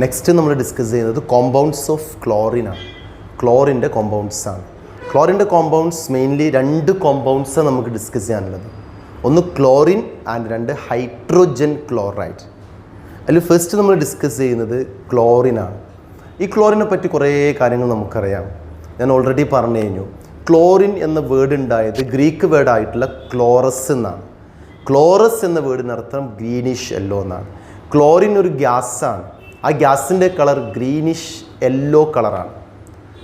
Next നമ്മൾ discuss ചെയ്യുന്നത് compounds of ക്ലോറിനാണ്. ക്ലോറിൻ്റെ കോമ്പൗണ്ട്സാണ്. ക്ലോറിൻ്റെ compounds mainly 2 കോമ്പൗണ്ട്സാണ് നമുക്ക് ഡിസ്കസ് ചെയ്യാനുള്ളത്. ഒന്ന് ക്ലോറിൻ ആൻഡ് 2 ഹൈഡ്രോജൻ ക്ലോറൈഡ്. അതിൽ ഫസ്റ്റ് നമ്മൾ ഡിസ്കസ് ചെയ്യുന്നത് ക്ലോറിനാണ്. ഈ ക്ലോറിനെ പറ്റി കുറേ കാര്യങ്ങൾ നമുക്കറിയാം. ഞാൻ ഓൾറെഡി പറഞ്ഞു കഴിഞ്ഞു. ക്ലോറിൻ എന്ന വേർഡ് ഉണ്ടായത് ഗ്രീക്ക് വേർഡായിട്ടുള്ള ക്ലോറസ് എന്നാണ്. ക്ലോറസ് എന്ന വേർഡിനർത്ഥം ഗ്രീനിഷ് യെല്ലോ എന്നാണ്. ക്ലോറിൻ ഒരു ഗ്യാസാണ്. ആ ഗ്യാസിൻ്റെ കളർ ഗ്രീനിഷ് യെല്ലോ കളറാണ്.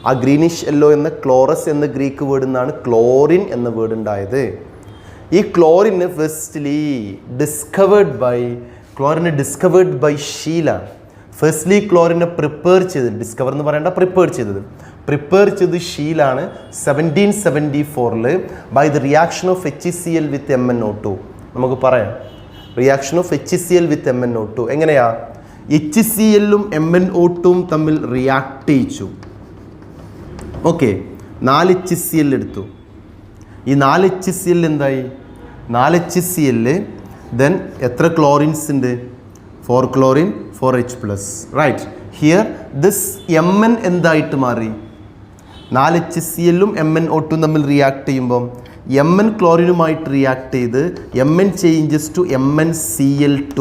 ആ ഗ്രീനിഷ് യെല്ലോ എന്ന ക്ലോറസ് എന്ന ഗ്രീക്ക് വേർഡിൽ നിന്നാണ് ക്ലോറിൻ എന്ന വേർഡ് ഉണ്ടായത്. ഈ ക്ലോറിന് ഫസ്റ്റ്ലി ഡിസ്കവേർഡ് ബൈ ഷീലാണ്. ഫസ്റ്റ്ലി ക്ലോറിനെ പ്രിപ്പയർ ചെയ്തത്, ഡിസ്കവർ എന്ന് പറയേണ്ട, പ്രിപ്പയർ ചെയ്ത് ഷീലാണ് 1774 by the reaction of HCl with MnO2. നമുക്ക് പറയാം reaction of HCl with MnO2 എങ്ങനെയാ? HCl-ഉം MnO2-ഉം തമ്മിൽ റിയാക്ട് ചെയ്യിച്ചു. ഓക്കെ, 4 HCl എടുത്തു. ഈ 4 HCl എന്തായി? 4 HCl ദെൻ എത്ര ക്ലോറിൻസ് ഉണ്ട്? 4 chlorine 4H+. Right, here this Mn എന്തായിട്ട് മാറി? 4 HCl-ഉം MnO2-ഉം തമ്മിൽ റിയാക്ട് ചെയ്യുമ്പം Mn ക്ലോറിനുമായിട്ട് റിയാക്ട് ചെയ്ത് Mn changes to MnCl2.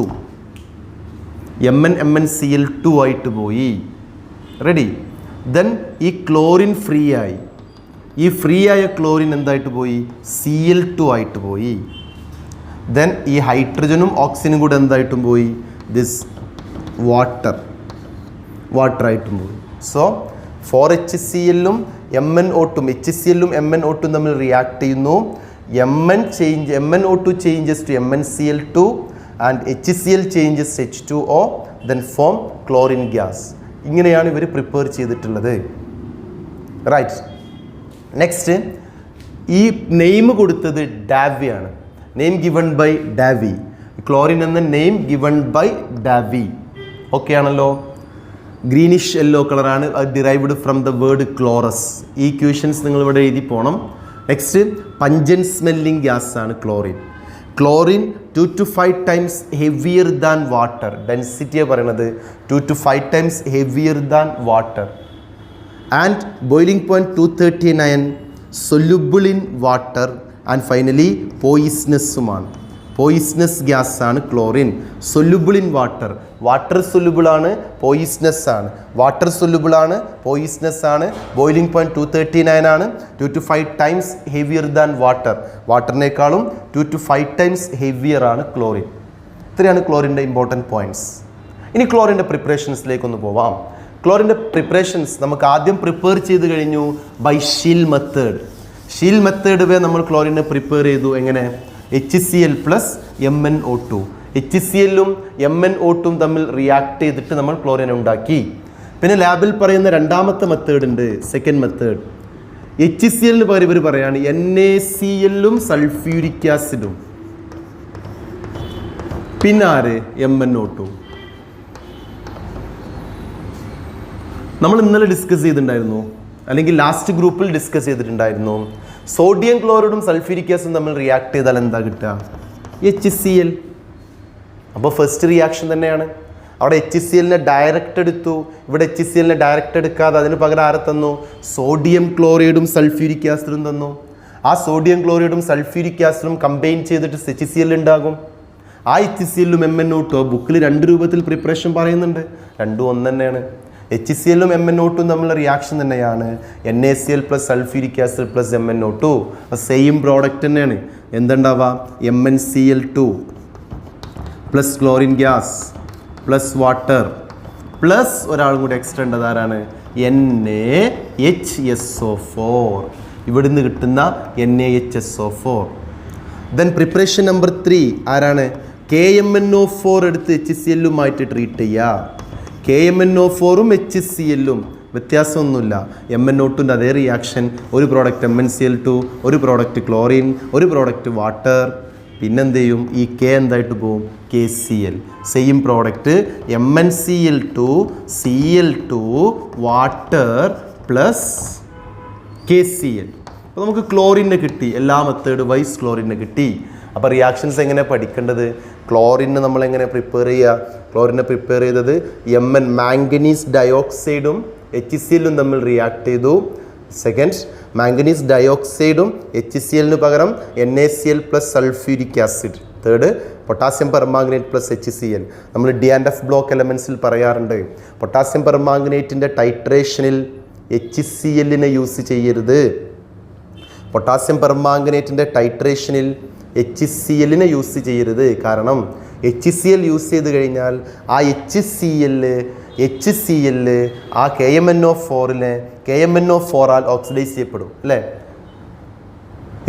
MnCl2 ആയിട്ട് പോയി. റെഡി? ദെൻ ഈ ക്ലോറിൻ ഫ്രീ ആയി. ഈ ഫ്രീ ആയ ക്ലോറിൻ എന്തായിട്ട് പോയി? Cl2 ആയിട്ട് പോയി. ദെൻ ഈ ഹൈഡ്രജനും ഓക്സിജനും കൂടെ എന്തായിട്ടും പോയി? ദിസ് വാട്ടറായിട്ടും പോയി. സോ 4 HCl-ഉം MnO2-ഉം HCl-ഉം MnO2-ഉം തമ്മിൽ റിയാക്ട് ചെയ്യുന്നു. MnO2 changes to MnCl2 and HCl changes H2O, then form chlorine gas. ഇങ്ങനെയാണ് ഇവർ പ്രിപ്പയർ ചെയ്തിട്ടുള്ളത്. റൈറ്റ്, നെക്സ്റ്റ് ഈ നെയിം കൊടുത്തത് ഡാവിയാണ്. Name given by Davy. ക്ലോറിൻ എന്ന name given by Davy. Okay ആണല്ലോ? ഗ്രീനിഷ് യെല്ലോ കളറാണ്. അത് derived from the word chloros. ഈ ഇക്വേഷൻസ് നിങ്ങൾ ഇവിടെ എഴുതി പോകണം. നെക്സ്റ്റ് പഞ്ചൻ സ്മെല്ലിംഗ് ഗ്യാസ് ആണ് chlorine. Chlorine 2 to 5 times heavier than water. ഡെൻസിറ്റിയാണ് പറയണത് 2 to 5 times heavier than water. And boiling point 239, soluble in water. And finally പോയിസ്നസ്സുമാണ്. പോയിസ്നസ് ഗ്യാസ് ആണ് chlorine. Soluble in water. Water soluble ആണ്, poisonous ആണ്. Water soluble ആണ്, poisonous ആണ്. Boiling point 239 ആണ്. 2 to 5 times heavier than water. വാട്ടറിനേക്കാളും 2 to 5 times heavier ആണ് chlorine. ഇത്രയാണ് ക്ലോറിൻ്റെ ഇമ്പോർട്ടൻറ്റ് പോയിന്റ്സ്. ഇനി ക്ലോറിൻ്റെ പ്രിപ്പറേഷൻസിലേക്കൊന്ന് പോവാം. ക്ലോറിൻ്റെ പ്രിപ്പറേഷൻസ് നമുക്ക് ആദ്യം പ്രിപ്പയർ ചെയ്ത് കഴിഞ്ഞു by Scheele method. Scheele method way നമ്മൾ ക്ലോറിനെ പ്രിപ്പയർ ചെയ്തു. എങ്ങനെ? HCl plus MnO2. HCl-ഉം MnO2-ഉം തമ്മിൽ റിയാക്ട് ചെയ്തിട്ട് നമ്മൾ ക്ലോറിനെ ഉണ്ടാക്കി. പിന്നെ ലാബിൽ പറയുന്ന രണ്ടാമത്തെ മെത്തേഡ് ഉണ്ട്, സെക്കൻഡ് മെത്തേഡ്. HCl-ന് പകരം ഇവർ പറയാണ് NaCl-ഉം സൾഫ്യൂരിക് ആസിഡും. പിന്നെ ആര്? MnO2. നമ്മൾ ഇന്നലെ ഡിസ്കസ് ചെയ്തിട്ടുണ്ടായിരുന്നു, അല്ലെങ്കിൽ ലാസ്റ്റ് ഗ്രൂപ്പിൽ ഡിസ്കസ് ചെയ്തിട്ടുണ്ടായിരുന്നു. സോഡിയം ക്ലോറൈഡും സൾഫ്യൂരിക് ആസിഡും തമ്മിൽ റിയാക്ട് ചെയ്താൽ എന്താ കിട്ടുക? HCl. അപ്പോൾ ഫസ്റ്റ് റിയാക്ഷൻ തന്നെയാണ്. അവിടെ HCl-നെ ഡയറക്റ്റ് എടുത്തു. ഇവിടെ HCl-നെ ഡയറക്റ്റ് എടുക്കാതെ അതിന് പകരം ആരെ തന്നു? സോഡിയം ക്ലോറൈഡും സൾഫ്യൂരിക് ആസിഡും തന്നു. ആ സോഡിയം ക്ലോറൈഡും സൾഫ്യൂരിക് ആസിഡും കമ്പൈൻ ചെയ്തിട്ട് HCl ഉണ്ടാകും. ആ HCl-ഉം MnO2 ബുക്കിൽ 2 രൂപത്തിൽ പ്രിപ്പറേഷൻ പറയുന്നുണ്ട്. രണ്ടും ഒന്ന് തന്നെയാണ്. HCl-ഉം MnO2-ഉം തമ്മിലുള്ള റിയാക്ഷൻ തന്നെയാണ് NaCl plus sulphuric acid plus MnO2. Same product തന്നെയാണ്. എന്തുണ്ടാവുക? MnCl2 plus chlorine gas plus water plus ഒരാളും കൂടി എക്സ്ട്രാ ഉണ്ട്. അതാരാണ്? NaHSO4. ഇവിടുന്ന് കിട്ടുന്ന NaHSO4. ദെൻ പ്രിപ്പറേഷൻ നമ്പർ 3 ആരാണ്? KMnO4 എടുത്ത് HCl-ഉമായിട്ട് ട്രീറ്റ് ചെയ്യുക. KMnO4-ഉം HCl-ഉം വ്യത്യാസമൊന്നുമില്ല. MnO2-ൻ്റെ അതേ റിയാക്ഷൻ. ഒരു പ്രോഡക്റ്റ് MnCl2, ഒരു പ്രോഡക്റ്റ് ക്ലോറിൻ, ഒരു പ്രോഡക്റ്റ് വാട്ടർ. പിന്നെന്ത് ചെയ്യും? ഈ K എന്തായിട്ട് പോവും? KCl. Same product MnCl2, Cl2, water plus KCl. അപ്പോൾ നമുക്ക് ക്ലോറിനെ കിട്ടി. എല്ലാ മെത്തേഡ് വൈസ് ക്ലോറിനെ കിട്ടി. അപ്പോൾ റിയാക്ഷൻസ് എങ്ങനെ പഠിക്കേണ്ടത്? ക്ലോറിനെ നമ്മൾ എങ്ങനെ പ്രിപ്പയർ ചെയ്യുക? ക്ലോറിനെ പ്രിപ്പയർ ചെയ്തത് Mn മാംഗനീസ് ഡയോക്സൈഡും HCl തമ്മിൽ റിയാക്ട് ചെയ്തു. സെക്കൻഡ്, മാംഗനീസ് ഡയോക്സൈഡും HCl പകരം NaCl plus sulphuric acid. Third, potassium permanganate plus HCl. നമ്മൾ D&F ബ്ലോക്ക് എലമെൻസിൽ പറയാറുണ്ട്, പൊട്ടാസ്യം പെർമാംഗനേറ്റിൻ്റെ ടൈട്രേഷനിൽ HClനെ യൂസ് ചെയ്യരുത്. പൊട്ടാസ്യം പെർമാംഗനേറ്റിൻ്റെ ടൈട്രേഷനിൽ HClനെ യൂസ് ചെയ്യരുത്. കാരണം HCl യൂസ് ചെയ്ത് കഴിഞ്ഞാൽ ആ HCl ആ KMnO4 ആൽ ഓക്സിഡൈസ് ചെയ്യപ്പെടും അല്ലേ?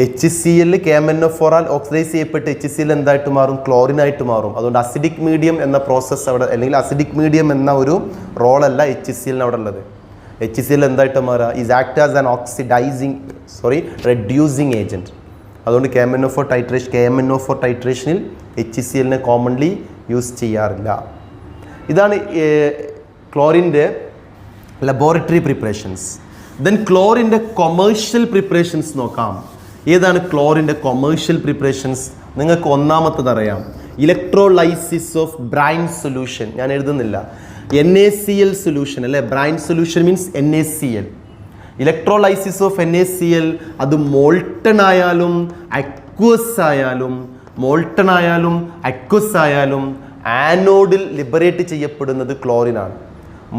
HCl KMnO4 ആൽ ഓക്സിഡൈസ് ചെയ്യപ്പെട്ട് HCl എന്തായിട്ട് മാറും? ക്ലോറിനായിട്ട് മാറും. അതുകൊണ്ട് അസിഡിക് മീഡിയം എന്ന പ്രോസസ്സ് അവിടെ, അല്ലെങ്കിൽ അസിഡിക് മീഡിയം എന്ന ഒരു റോളല്ല HCl അവിടെ ഉള്ളത്. HCl എന്തായിട്ട് മാറുക? Is act as an reducing agent. അതുകൊണ്ട് KMnO4 ടൈട്രേഷനിൽ HClനെ കോമൺലി യൂസ് ചെയ്യാറില്ല. ഇതാണ് ക്ലോറിൻ്റെ ലബോറട്ടറി പ്രിപ്പറേഷൻസ്. ദെൻ ക്ലോറിൻ്റെ കൊമേഴ്ഷ്യൽ പ്രിപ്പറേഷൻസ് നോക്കാം. ഏതാണ് ക്ലോറിൻ്റെ കൊമേഴ്ഷ്യൽ പ്രിപ്പറേഷൻസ്? നിങ്ങൾക്ക് ഒന്നാമത്തത് അറിയാം, ഇലക്ട്രോലൈസിസ് ഓഫ് ബ്രൈൻ സൊല്യൂഷൻ. ഞാൻ എഴുതുന്നില്ല, NaCl സൊല്യൂഷൻ അല്ലേ? Brine solution means NaCl. Electrolysis of NaCl അത് മോൾട്ടൺ ആയാലും അക്വസ് ആയാലും ആനോഡിൽ ലിബറേറ്റ് ചെയ്യപ്പെടുന്നത് ക്ലോറിനാണ്.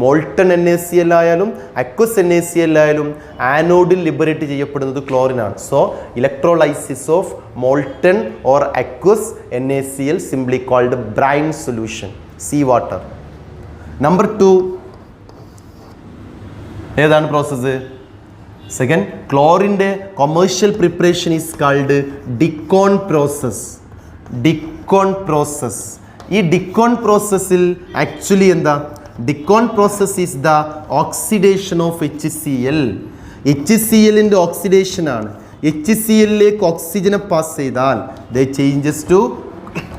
മോൾട്ടൺ NaCl ആയാലും അക്വസ് NaCl ആയാലും ആനോഡിൽ ലിബറേറ്റ് ചെയ്യപ്പെടുന്നത് ക്ലോറിനാണ്. So electrolysis of molten or aqueous NaCl simply called brine solution, sea water. Number 2 ഏതാണ് പ്രോസസ്സ്? സെക്കൻഡ്, ക്ലോറിൻ്റെ commercial preparation is called Deacon process. ഈ ഡിക്കോൺ പ്രോസസ്സിൽ ആക്ച്വലി എന്താ? Deacon process is the oxidation of HCl. HClൻ്റെ ഓക്സിഡേഷനാണ്. HClലേക്ക് ഓക്സിജനെ pass ചെയ്താൽ the changes to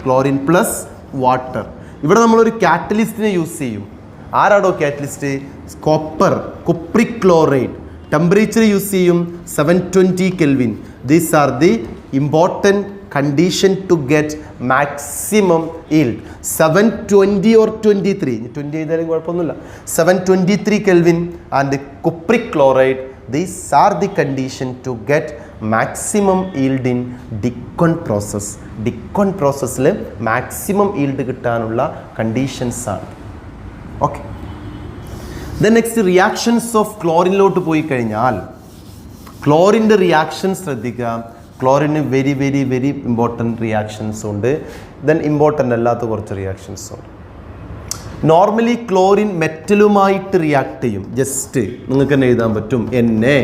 chlorine plus water. ഇവിടെ നമ്മളൊരു കാറ്റലിസ്റ്റിനെ യൂസ് ചെയ്യും. ആരാടോ catalyst? Cupric chloride. Temperature use ചെയ്യും 720 Kelvin. These are the important condition to get maximum yield. 720 or 23, 20 എഴുതാനും കുഴപ്പമൊന്നുമില്ല. 723 Kelvin and cupric chloride, these are the condition to get maximum yield in Dickon process. Dickon processൽ maximum yield കിട്ടാനുള്ള conditions ആണ്. Okay, then next reactions of chlorine പോയി കഴിഞ്ഞാൽ ക്ലോറിൻ്റെ reaction ശ്രദ്ധിക്കുക. ക്ലോറിന് very very very important reactions ഉണ്ട്. Then important അല്ലാത്ത കുറച്ച് റിയാക്ഷൻസ് ഉണ്ട്. നോർമലി ക്ലോറിൻ മെറ്റലുമായിട്ട് റിയാക്ട് ചെയ്യും. ജസ്റ്റ് നിങ്ങൾക്ക് തന്നെ എഴുതാൻ പറ്റും, Na,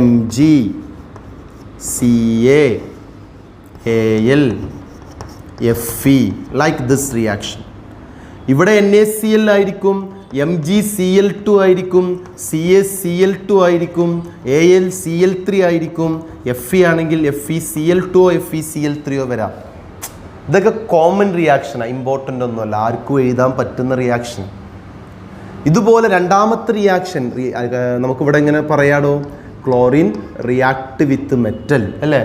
Mg, Ca, Al, Fe, like this reaction. ഇവിടെ NaCl ആയിരിക്കും, MgCl2 ആയിരിക്കും, CaCl2 ആയിരിക്കും, AlCl3 ആയിരിക്കും, Fe ആണെങ്കിൽ FeCl2 FeCl3 വരാം. ഇതൊക്കെ കോമൺ റിയാക്ഷനാണ്, ഇമ്പോർട്ടൻ്റ് ഒന്നുമല്ല, ആർക്കും എഴുതാൻ പറ്റുന്ന റിയാക്ഷൻ. ഇതുപോലെ രണ്ടാമത്തെ റിയാക്ഷൻ നമുക്കിവിടെ എങ്ങനെ പറയാടോ? ക്ലോറിൻ റിയാക്ട് വിത്ത് മെറ്റൽ അല്ലേ?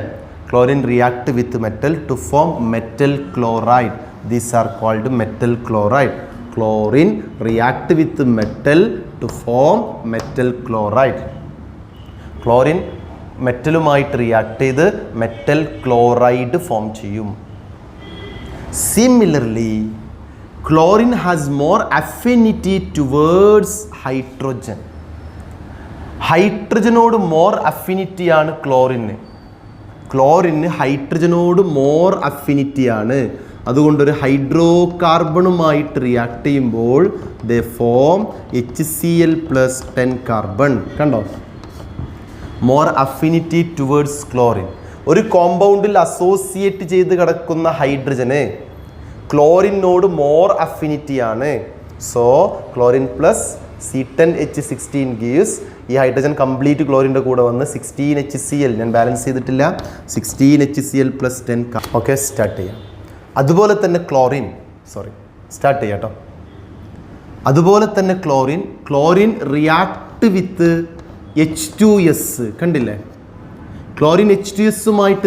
Chlorine react with metal to form metal chloride. These are called metal chloride. Chlorine react with metal to form metal chloride. Chlorine മെറ്റലുമായിട്ട് റിയാക്ട് ചെയ്ത് മെറ്റൽ ക്ലോറൈഡ് ഫോം ചെയ്യും. Similarly chlorine has more affinity towards hydrogen. ഹൈഡ്രജനോട് more അഫിനിറ്റിയാണ് ക്ലോറിന്. ക്ലോറിന് ഹൈഡ്രജനോട് more അഫിനിറ്റിയാണ്. അതുകൊണ്ടൊരു ഹൈഡ്രോ കാർബണുമായിട്ട് റിയാക്ട് ചെയ്യുമ്പോൾ ദേ ഫോം HCl+10 കാർബൺ. കണ്ടോ? More affinity towards chlorine. ഒരു കോമ്പൗണ്ടിൽ അസോസിയേറ്റ് ചെയ്ത് കിടക്കുന്ന ഹൈഡ്രജന് ക്ലോറിനോട് മോർ അഫിനിറ്റിയാണ്. So chlorine plus C10H16 gives, ഈ ഹൈഡ്രജൻ കംപ്ലീറ്റ് ക്ലോറിൻ്റെ കൂടെ വന്ന് 16 HCl, ഞാൻ ബാലൻസ് ചെയ്തിട്ടില്ല, 16 HCl+10. ഓക്കെ, സ്റ്റാർട്ട് ചെയ്യാം. അതുപോലെ തന്നെ സ്റ്റാർട്ട് ചെയ്യാം കേട്ടോ. അതുപോലെ തന്നെ ക്ലോറിൻ റിയാക്ട് വിത്ത് H2S. കണ്ടില്ലേ? ക്ലോറിൻ H2S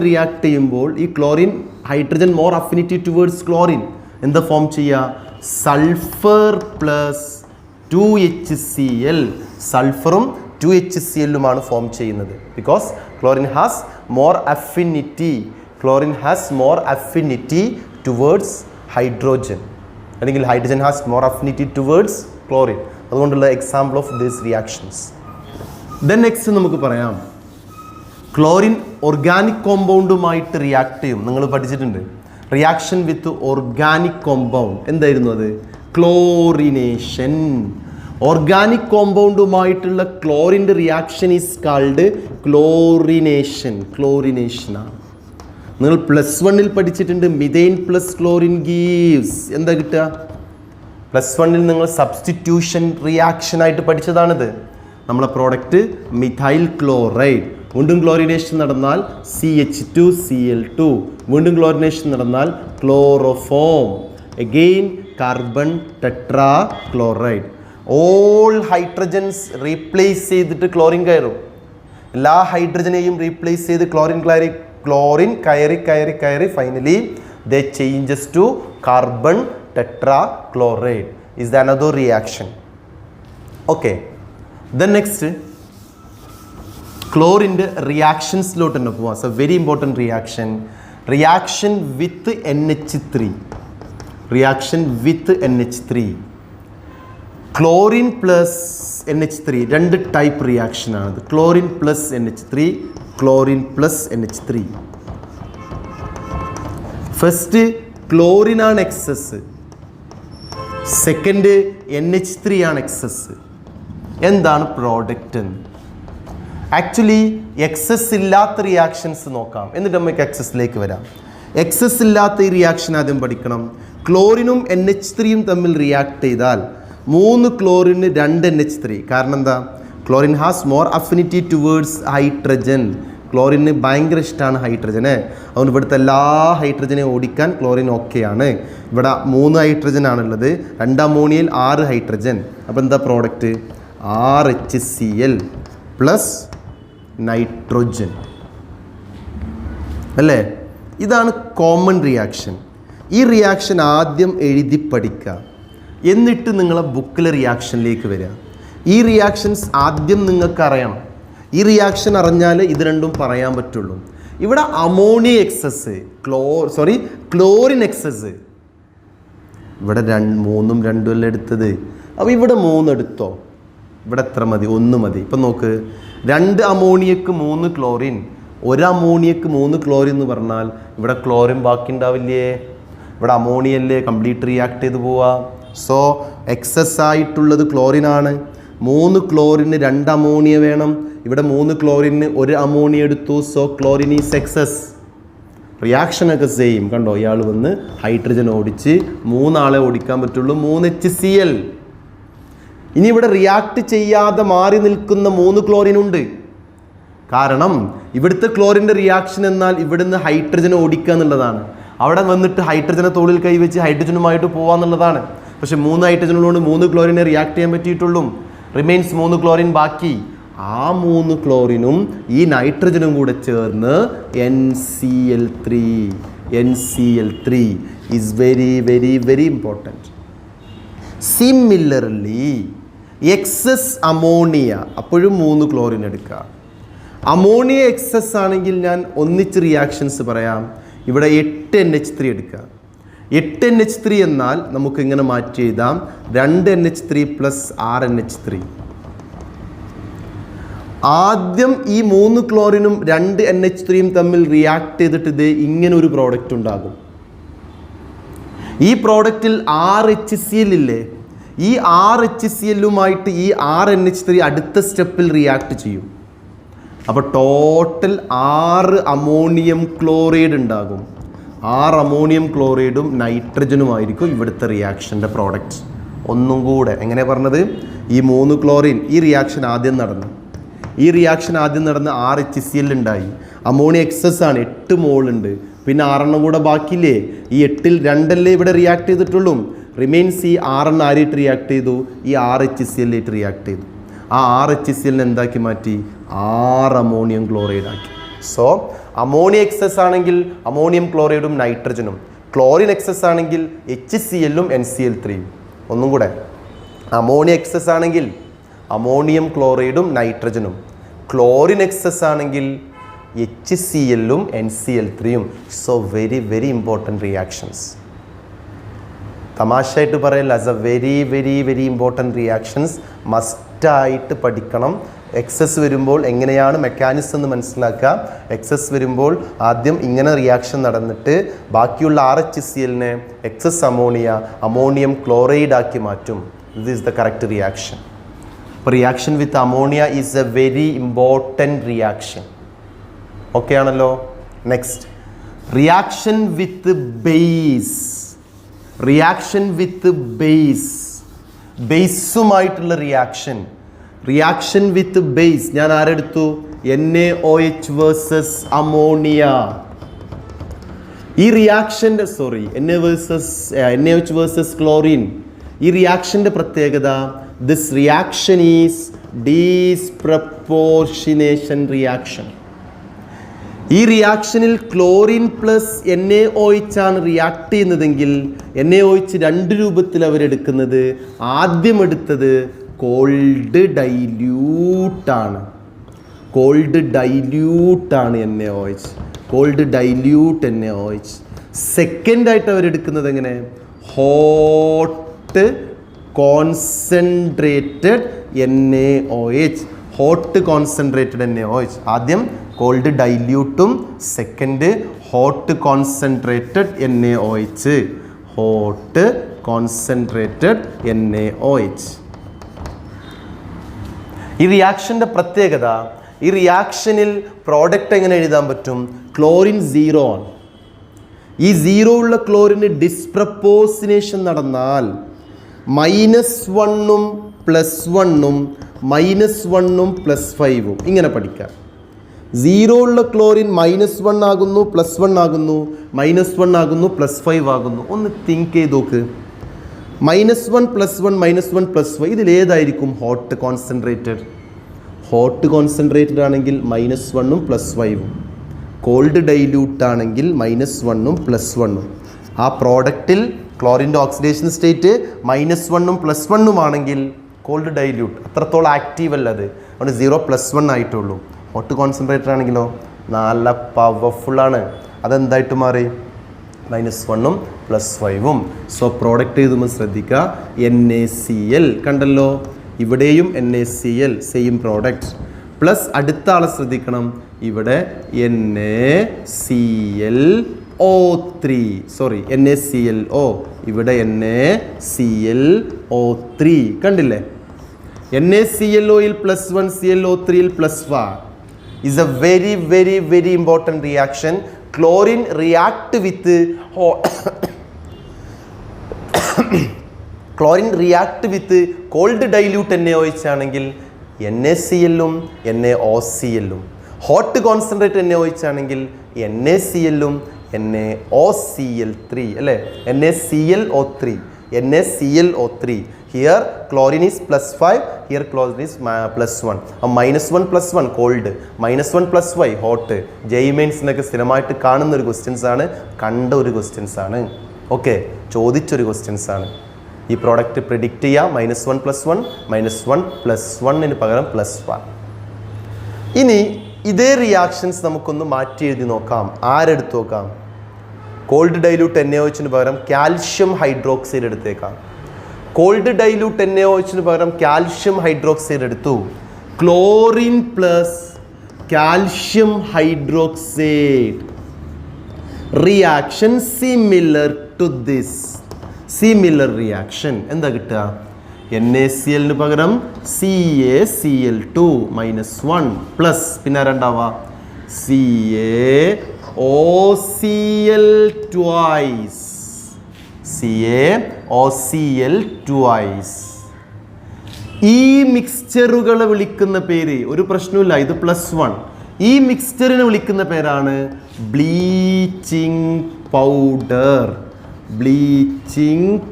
റിയാക്ട് ചെയ്യുമ്പോൾ ഈ chlorine hydrogen more affinity towards chlorine എന്താ ഫോം ചെയ്യുക? Sulphur plus 2HCl. സൾഫറും 2HCl-ഉമാണ് ഫോം ചെയ്യുന്നത്. Because chlorine has more affinity towards hydrogen, അല്ലെങ്കിൽ hydrogen has more affinity towards chlorine. അതുകൊണ്ടുള്ള example of these reactions. Then next നമുക്ക് പറയാം, ക്ലോറിൻ ഓർഗാനിക് കോമ്പൗണ്ടുമായിട്ട് റിയാക്ട് ചെയ്യും. നിങ്ങൾ പഠിച്ചിട്ടുണ്ട് റിയാക്ഷൻ വിത്ത് ഓർഗാനിക് കോമ്പൗണ്ട്. എന്തായിരുന്നു അത്? ക്ലോറിനേഷൻ. ഓർഗാനിക് കോമ്പൗണ്ടുമായിട്ടുള്ള ക്ലോറിൻ്റെ റിയാക്ഷൻ ഈസ് കാൾഡ് ക്ലോറിനേഷനാണ്. നിങ്ങൾ +1 പഠിച്ചിട്ടുണ്ട് മിഥൈൻ പ്ലസ് ക്ലോറിൻ ഗീവ്സ്. എന്താ കിട്ടുക? +1 നിങ്ങൾ സബ്സ്റ്റിറ്റ്യൂഷൻ റിയാക്ഷൻ ആയിട്ട് പഠിച്ചതാണിത്. നമ്മളെ പ്രോഡക്റ്റ് മിഥൈൽ ക്ലോറൈഡ്. വീണ്ടും ക്ലോറിനേഷൻ നടന്നാൽ CH2Cl2. വീണ്ടും ക്ലോറിനേഷൻ നടന്നാൽ chloroform. Again carbon tetrachloride. All hydrogens replace ചെയ്തിട്ട് ക്ലോറിൻ കയറും. എല്ലാ ഹൈഡ്രജനെയും റീപ്ലേസ് ചെയ്ത് ക്ലോറിൻ കയറി finally they changes to carbon tetrachloride. Is the another reaction. Okay, then next ക്ലോറിൻ്റെ റിയാക്ഷൻസിലോട്ട് തന്നെ പോവാം. So very important reaction with NH3. Chlorine plus NH3 രണ്ട് ടൈപ്പ് റിയാക്ഷനാണിത്. Chlorine plus NH3. ഫസ്റ്റ് ക്ലോറിനാണ് എക്സസ്, സെക്കൻഡ് NH3 ആണ് excess. എന്താണ് product എന്ന്? ആക്ച്വലി എക്സസ് ഇല്ലാത്ത റിയാക്ഷൻസ് നോക്കാം, എന്നിട്ട് നമുക്ക് എക്സസിലേക്ക് വരാം. എക്സസ് ഇല്ലാത്ത ഈ റിയാക്ഷൻ ആദ്യം പഠിക്കണം. ക്ലോറിനും NH3യും തമ്മിൽ റിയാക്ട് ചെയ്താൽ 3 ക്ലോറിന് 2 NH3. കാരണം എന്താ? Chlorine has more affinity towards hydrogen. ക്ലോറിന് ഭയങ്കര ഇഷ്ടമാണ് ഹൈഡ്രജന്. അതുകൊണ്ട് ഇവിടുത്തെ എല്ലാ ഹൈഡ്രജനെ ഓടിക്കാൻ ക്ലോറിൻ ഓക്കെയാണ്. ഇവിടെ 3 ഹൈഡ്രജൻ ആണുള്ളത്, 2 അമോണിയയിൽ 6 ഹൈഡ്രജൻ. അപ്പോൾ എന്താ പ്രോഡക്റ്റ്? 6 HCl പ്ലസ് നൈട്രോജൻ അല്ലേ? ഇതാണ് കോമൺ റിയാക്ഷൻ. ഈ റിയാക്ഷൻ ആദ്യം എഴുതി പഠിക്കുക, എന്നിട്ട് നിങ്ങളെ ബുക്കിലെ റിയാക്ഷനിലേക്ക് വരിക. ഈ റിയാക്ഷൻസ് ആദ്യം നിങ്ങൾക്ക് അറിയണം. ഈ റിയാക്ഷൻ അറിഞ്ഞാൽ ഇത് രണ്ടും പറയാൻ പറ്റുള്ളൂ. ഇവിടെ അമോണിയ എക്സസ്, ക്ലോറിൻ എക്സസ്. ഇവിടെ 3ഉം 2ഉം അല്ലേ എടുത്തത്. അപ്പോൾ ഇവിടെ 3 എടുത്തോ, ഇവിടെ എത്ര മതി? 1 മതി. ഇപ്പം നോക്ക്, 2 അമോണിയക്ക് 3 ക്ലോറിൻ, 1 അമോണിയക്ക് 3 ക്ലോറിൻ എന്ന് പറഞ്ഞാൽ ഇവിടെ ക്ലോറിൻ ബാക്കി ഉണ്ടാവില്ലേ? ഇവിടെ അമോണിയല്ലേ കംപ്ലീറ്റ് റിയാക്ട് ചെയ്ത് പോവുക. സോ എക്സസ് ആയിട്ടുള്ളത് ക്ലോറിനാണ്. 3 ക്ലോറിന് 2 അമോണിയ വേണം. ഇവിടെ 3 ക്ലോറിന് 1 അമോണിയ എടുത്തു. So chlorine is excess. റിയാക്ഷനൊക്കെ സെയിം. കണ്ടോ, ഇയാൾ വന്ന് ഹൈഡ്രജൻ ഓടിച്ച് 3 ആളെ ഓടിക്കാൻ പറ്റുള്ളൂ, 3 HCl. ഇനി ഇവിടെ റിയാക്ട് ചെയ്യാതെ മാറി നിൽക്കുന്ന 3 ക്ലോറിൻ ഉണ്ട്. കാരണം ഇവിടുത്തെ ക്ലോറിൻ്റെ റിയാക്ഷൻ എന്നാൽ ഇവിടുന്ന് ഹൈഡ്രജനെ ഓടിക്കുക എന്നുള്ളതാണ്. അവിടെ വന്നിട്ട് ഹൈഡ്രജനെ തോളിൽ കൈവച്ച് ഹൈഡ്രജനുമായിട്ട് പോകാന്നുള്ളതാണ്. പക്ഷെ 3 ഹൈഡ്രജനുള്ളതുകൊണ്ട് 3 ക്ലോറിനെ റിയാക്ട് ചെയ്യാൻ പറ്റിയിട്ടുള്ളൂ. റിമെയിൻസ് 3 ക്ലോറിൻ ബാക്കി. ആ 3 ക്ലോറിനും ഈ നൈട്രജനും കൂടെ ചേർന്ന് NCl3 is very very very important. Similarly excess ammonia, അപ്പോഴും 3 ക്ലോറിൻ എടുക്കുക. അമോണിയ എക്സസ് ആണെങ്കിൽ ഞാൻ ഒന്നിച്ച് റിയാക്ഷൻസ് പറയാം. ഇവിടെ 8 NH3 എടുക്കുക. 8 NH3 എന്നാൽ നമുക്ക് ഇങ്ങനെ മാറ്റി എഴുതാം, 2 NH3 പ്ലസ് 6 NH3. ആദ്യം ഈ 3 ക്ലോറിനും 2 NH3യും തമ്മിൽ റിയാക്ട് ചെയ്തിട്ട് ഇത് ഇങ്ങനെ ഒരു പ്രോഡക്റ്റ് ഉണ്ടാകും. ഈ പ്രോഡക്റ്റിൽ 6 HCl ഇല്ലേ? ഈ 6 HCl-ഉമായിട്ട് ഈ 6 NH3 അടുത്ത സ്റ്റെപ്പിൽ റിയാക്ട് ചെയ്യും. അപ്പോൾ ടോട്ടൽ 6 അമോണിയം ക്ലോറൈഡ് ഉണ്ടാകും. 6 അമോണിയം ക്ലോറൈഡും നൈട്രജനുമായിരിക്കും ഇവിടുത്തെ റിയാക്ഷൻ്റെ പ്രോഡക്റ്റ്. ഒന്നും കൂടെ എങ്ങനെ പറഞ്ഞത്? ഈ 3 ക്ലോറിൻ ഈ റിയാക്ഷൻ ആദ്യം നടന്ന് 6 HCl ഉണ്ടായി. അമോണിയ എക്സസ് ആണ്, 8 മോൾ ഉണ്ട്. പിന്നെ 6 കൂടെ ബാക്കിയില്ലേ? ഈ 8ൽ 2 ഇവിടെ റിയാക്ട് ചെയ്തിട്ടുള്ളൂ. റിമെയിൻസ് ഈ 6 ആരായിട്ട് റിയാക്ട് ചെയ്തു? ഈ 6 HCl റിയാക്ട് ചെയ്തു. ആ 6 HCl എന്താക്കി മാറ്റി? 6 അമോണിയം ക്ലോറൈഡ് ആക്കി. സോ അമോണിയ എക്സസ് ആണെങ്കിൽ അമോണിയം ക്ലോറൈഡും നൈട്രജനും, ക്ലോറിൻ എക്സസ് ആണെങ്കിൽ HCl-ഉം NCl3യും. ഒന്നും കൂടെ, അമോണിയ എക്സസ് ആണെങ്കിൽ അമോണിയം ക്ലോറൈഡും നൈട്രജനും, ക്ലോറിൻ എക്സസ് ആണെങ്കിൽ HCl-ഉം NCl3യും. So very very important reactions. തമാശയായിട്ട് പറയല്ല, as a very very very important reactions മസ്റ്റായിട്ട് പഠിക്കണം. എക്സസ് വരുമ്പോൾ എങ്ങനെയാണ് മെക്കാനിസം എന്ന് മനസ്സിലാക്കുക. എക്സസ് വരുമ്പോൾ ആദ്യം ഇങ്ങനെ റിയാക്ഷൻ നടന്നിട്ട് ബാക്കിയുള്ള RHCl-നെ എക്സസ് അമോണിയം ക്ലോറൈഡ് ആക്കി മാറ്റും. This is the correct reaction. അപ്പോൾ reaction with ammonia is a very important reaction. Okay ആണല്ലോ. Next, reaction with base. Reaction with ബേസുമായിട്ടുള്ള റിയാക്ഷൻ വിത്ത് ബേസ്. ഞാൻ ആരെടുത്തു? NaOH versus ammonia. ഈ റിയാക്ഷൻ്റെ NaOH വേഴ്സസ് ക്ലോറിൻ. ഈ റിയാക്ഷൻ്റെ പ്രത്യേകത, this reaction is disproportionation reaction. ഈ റിയാക്ഷനിൽ ക്ലോറിൻ പ്ലസ് NaOH ആണ് റിയാക്ട് ചെയ്യുന്നതെങ്കിൽ NaOH 2 രൂപത്തിൽ അവരെടുക്കുന്നത്. ആദ്യം എടുത്തത് കോൾഡ് ഡൈല്യൂട്ടാണ്. NaOH, cold dilute NaOH. സെക്കൻഡായിട്ട് അവരെടുക്കുന്നത് എങ്ങനെ? Hot concentrated NaOH. Hot concentrated NaOH. ആദ്യം കോൾഡ് ഡൈല്യൂട്ടും second hot concentrated NaOH. Hot concentrated NaOH. ഈ റിയാക്ഷൻ്റെ പ്രത്യേകത, ഈ റിയാക്ഷനിൽ പ്രോഡക്റ്റ് എങ്ങനെ എഴുതാൻ പറ്റും? ക്ലോറിൻ 0 ആണ്. ഈ 0 ഉള്ള ക്ലോറിന് ഡിസ്പ്രപ്പോസിനേഷൻ നടന്നാൽ -1ഉം +1ഉം -1ഉം +5ഉം ഇങ്ങനെ പഠിക്കാം. 0 ഉള്ള ക്ലോറിൻ -1 ആകുന്നു, +1 ആകുന്നു, -1 ആകുന്നു, +5 ആകുന്നു. ഒന്ന് തിങ്ക് ചെയ്ത് നോക്ക്. -1 +1 -1 +5 ഇതിലേതായിരിക്കും ഹോട്ട് കോൺസെൻട്രേറ്റഡ്? ഹോട്ട് കോൺസെൻട്രേറ്റഡ് ആണെങ്കിൽ -1ഉം +5ഉം, കോൾഡ് ഡൈല്യൂട്ട് ആണെങ്കിൽ -1ഉം +1ഉം. ആ പ്രോഡക്റ്റിൽ ക്ലോറിൻ്റെ ഓക്സിഡേഷൻ സ്റ്റേറ്റ് -1ഉം +1ഉം ആണെങ്കിൽ കോൾഡ് ഡൈല്യൂട്ട് അത്രത്തോളം ആക്റ്റീവ് അല്ല, അത് അതുകൊണ്ട് 0 +1 ആയിട്ടുള്ളൂ. ഹോട്ട് കോൺസെൻട്രേറ്റഡ് ആണെങ്കിലോ നല്ല പവർഫുള്ളാണ്. അതെന്തായിട്ട് മാറി? -1ഉം +5ഉം. സോ പ്രോഡക്റ്റ് എഴുതുമ്പോൾ ശ്രദ്ധിക്കുക, NaCl കണ്ടല്ലോ, ഇവിടെയും NaCl സെയിം പ്രോഡക്റ്റ്, പ്ലസ് അടുത്ത ആളെ ശ്രദ്ധിക്കണം, ഇവിടെ NaClO, ഇവിടെ NaClO3 കണ്ടില്ലേ? NaClOയിൽ +1, ClO3യിൽ +1 is a very very very important reaction. Chlorine react with cold dilute NaOH ആണെങ്കിൽ NaClഉം NaOClഉം, ഹോട്ട് കോൺസെൻട്രേറ്റ് NaOH ആണെങ്കിൽ NaClഉം NaOCl3 അല്ലേ? NaClO3. Here chlorine is +5, here chlorine is +1. -1 +1 cold, -1 +5 hot. JEE മെയിൻസിനൊക്കെ സ്ഥിരമായിട്ട് കാണുന്ന ഒരു ക്വസ്റ്റ്യൻസ് ആണ്, കണ്ട ഒരു ക്വസ്റ്റ്യൻസ് ആണ്. ഓക്കെ, ചോദിച്ചൊരു ക്വസ്റ്റ്യൻസ് ആണ്. ഈ പ്രോഡക്റ്റ് പ്രിഡിക്റ്റ് ചെയ്യാം, -1 +1, -1 +1 പകരം +1. ഇനി ഇതേ റിയാക്ഷൻസ് നമുക്കൊന്ന് മാറ്റി എഴുതി നോക്കാം. ആരെടുത്ത് നോക്കാം? കോൾഡ് ഡൈല്യൂട്ട് NaOH പകരം കാൽഷ്യം ഹൈഡ്രോക്സൈഡ് എടുത്തേക്കാം. കോൾഡ് ഡൈല്യൂട്ട് NaOH പകരം കാൽഷ്യം ഹൈഡ്രോക്സൈഡ് എടുത്തു. Chlorine plus calcium hydroxide reaction similar to this. Similar reaction എന്താ കിട്ടുക? NaCl പകരം CaCl2 -1 പ്ലസ് പിന്നെ രണ്ടാവാ CaOCl twice. ഈ മിക്സ്ചറുകളെ വിളിക്കുന്ന പേര്, ഒരു പ്രശ്നമില്ല, ഇത് +1. ഈ മിക്സ്ചറിനെ വിളിക്കുന്ന പേരാണ് ബ്ലീച്ചിങ്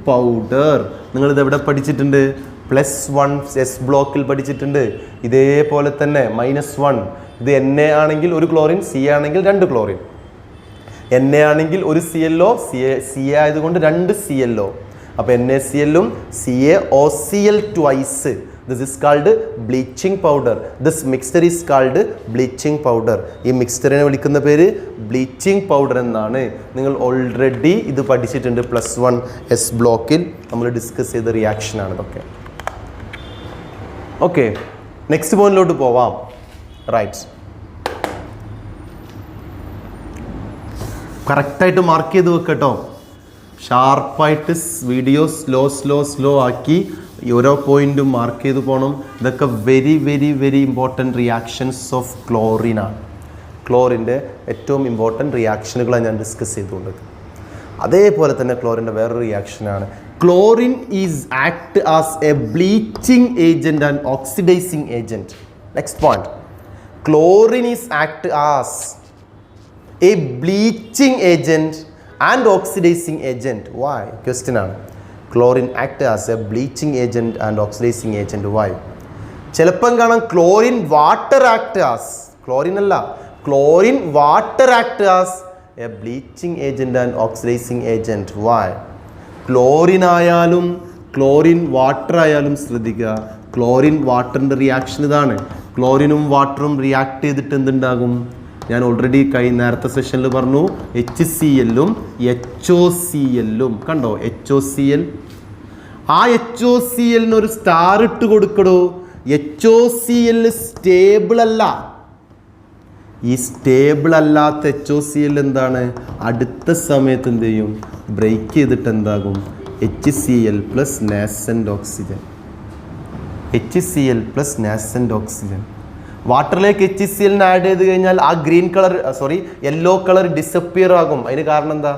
പൗഡർ. നിങ്ങളിത് എവിടെ പഠിച്ചിട്ടുണ്ട്? +1 S ബ്ലോക്കിൽ പഠിച്ചിട്ടുണ്ട്. ഇതേപോലെ തന്നെ -1 ഇത് Na ആണെങ്കിൽ ഒരു ക്ലോറിൻ, Ca ആണെങ്കിൽ 2 ക്ലോറിൻ. Na ആണെങ്കിൽ ഒരു ClO, Ca ആയതുകൊണ്ട് 2 ClO. അപ്പോൾ NaCl-ഉം CaOCl twice. This is called bleaching powder. This mixture is called bleaching powder. ഈ മിക്സ്ചറിനെ വിളിക്കുന്ന പേര് ബ്ലീച്ചിങ് പൗഡർ എന്നാണ്. നിങ്ങൾ ഓൾറെഡി ഇത് പഠിച്ചിട്ടുണ്ട്. +1 S ബ്ലോക്കിൽ നമ്മൾ ഡിസ്കസ് ചെയ്ത റിയാക്ഷനാണ് ഇതൊക്കെ. ഓക്കെ, നെക്സ്റ്റ് പോയിന്റിലോട്ട് പോവാം. റൈറ്റ്, കറക്റ്റായിട്ട് മാർക്ക് ചെയ്ത് വെക്കട്ടോ. ഷാർപ്പായിട്ട് വീഡിയോ സ്ലോ ആക്കി ഓരോ പോയിന്റും മാർക്ക് ചെയ്ത് പോകണം. ഇതൊക്കെ വെരി ഇമ്പോർട്ടൻറ്റ് റിയാക്ഷൻസ് ഓഫ് ക്ലോറിനാണ്. ക്ലോറിൻ്റെ ഏറ്റവും ഇമ്പോർട്ടൻറ്റ് റിയാക്ഷനുകളാണ് ഞാൻ ഡിസ്കസ് ചെയ്തുകൊണ്ടത്. അതേപോലെ തന്നെ ക്ലോറിൻ്റെ വേറൊരു റിയാക്ഷനാണ് chlorine is act as a bleaching agent and oxidizing agent. Next point, chlorine is act as a bleaching agent and oxidizing agent. Why? Question ആണ്. Chlorine act as a bleaching agent and oxidizing agent. Why? ചിലപ്പം കാണാം chlorine water act as, chlorine അല്ല, chlorine water act as a bleaching agent and oxidizing agent. Why? Chlorine ആയാലും chlorine water ആയാലും ശ്രദ്ധിക്കുക, chlorine വാട്ടറിൻ്റെ reaction ഇതാണ്. ക്ലോറിനും വാട്ടറും react ചെയ്തിട്ട് എന്തുണ്ടാകും? ഞാൻ ഓൾറെഡി നേരത്തെ സെഷനിൽ പറഞ്ഞു, HCl-ഉം HOCl-ഉം കണ്ടോ, HOCl. ആ HOCl-ന് ഒരു സ്റ്റാർ ഇട്ട് കൊടുക്കടോ. HOCl സ്റ്റേബിൾ അല്ല. ഈ സ്റ്റേബിൾ അല്ലാത്ത HOCl എന്താണ്? അടുത്ത സമയത്ത് എന്ത് ചെയ്യും? ബ്രേക്ക് ചെയ്തിട്ട് എന്താകും? HCl plus nascent oxygen. HCl plus nascent oxygen. വാട്ടറിലേക്ക് HCl-നെ ആഡ് ചെയ്ത് കഴിഞ്ഞാൽ ആ green colour yellow colour disappear ആകും. അതിന് കാരണം എന്താ?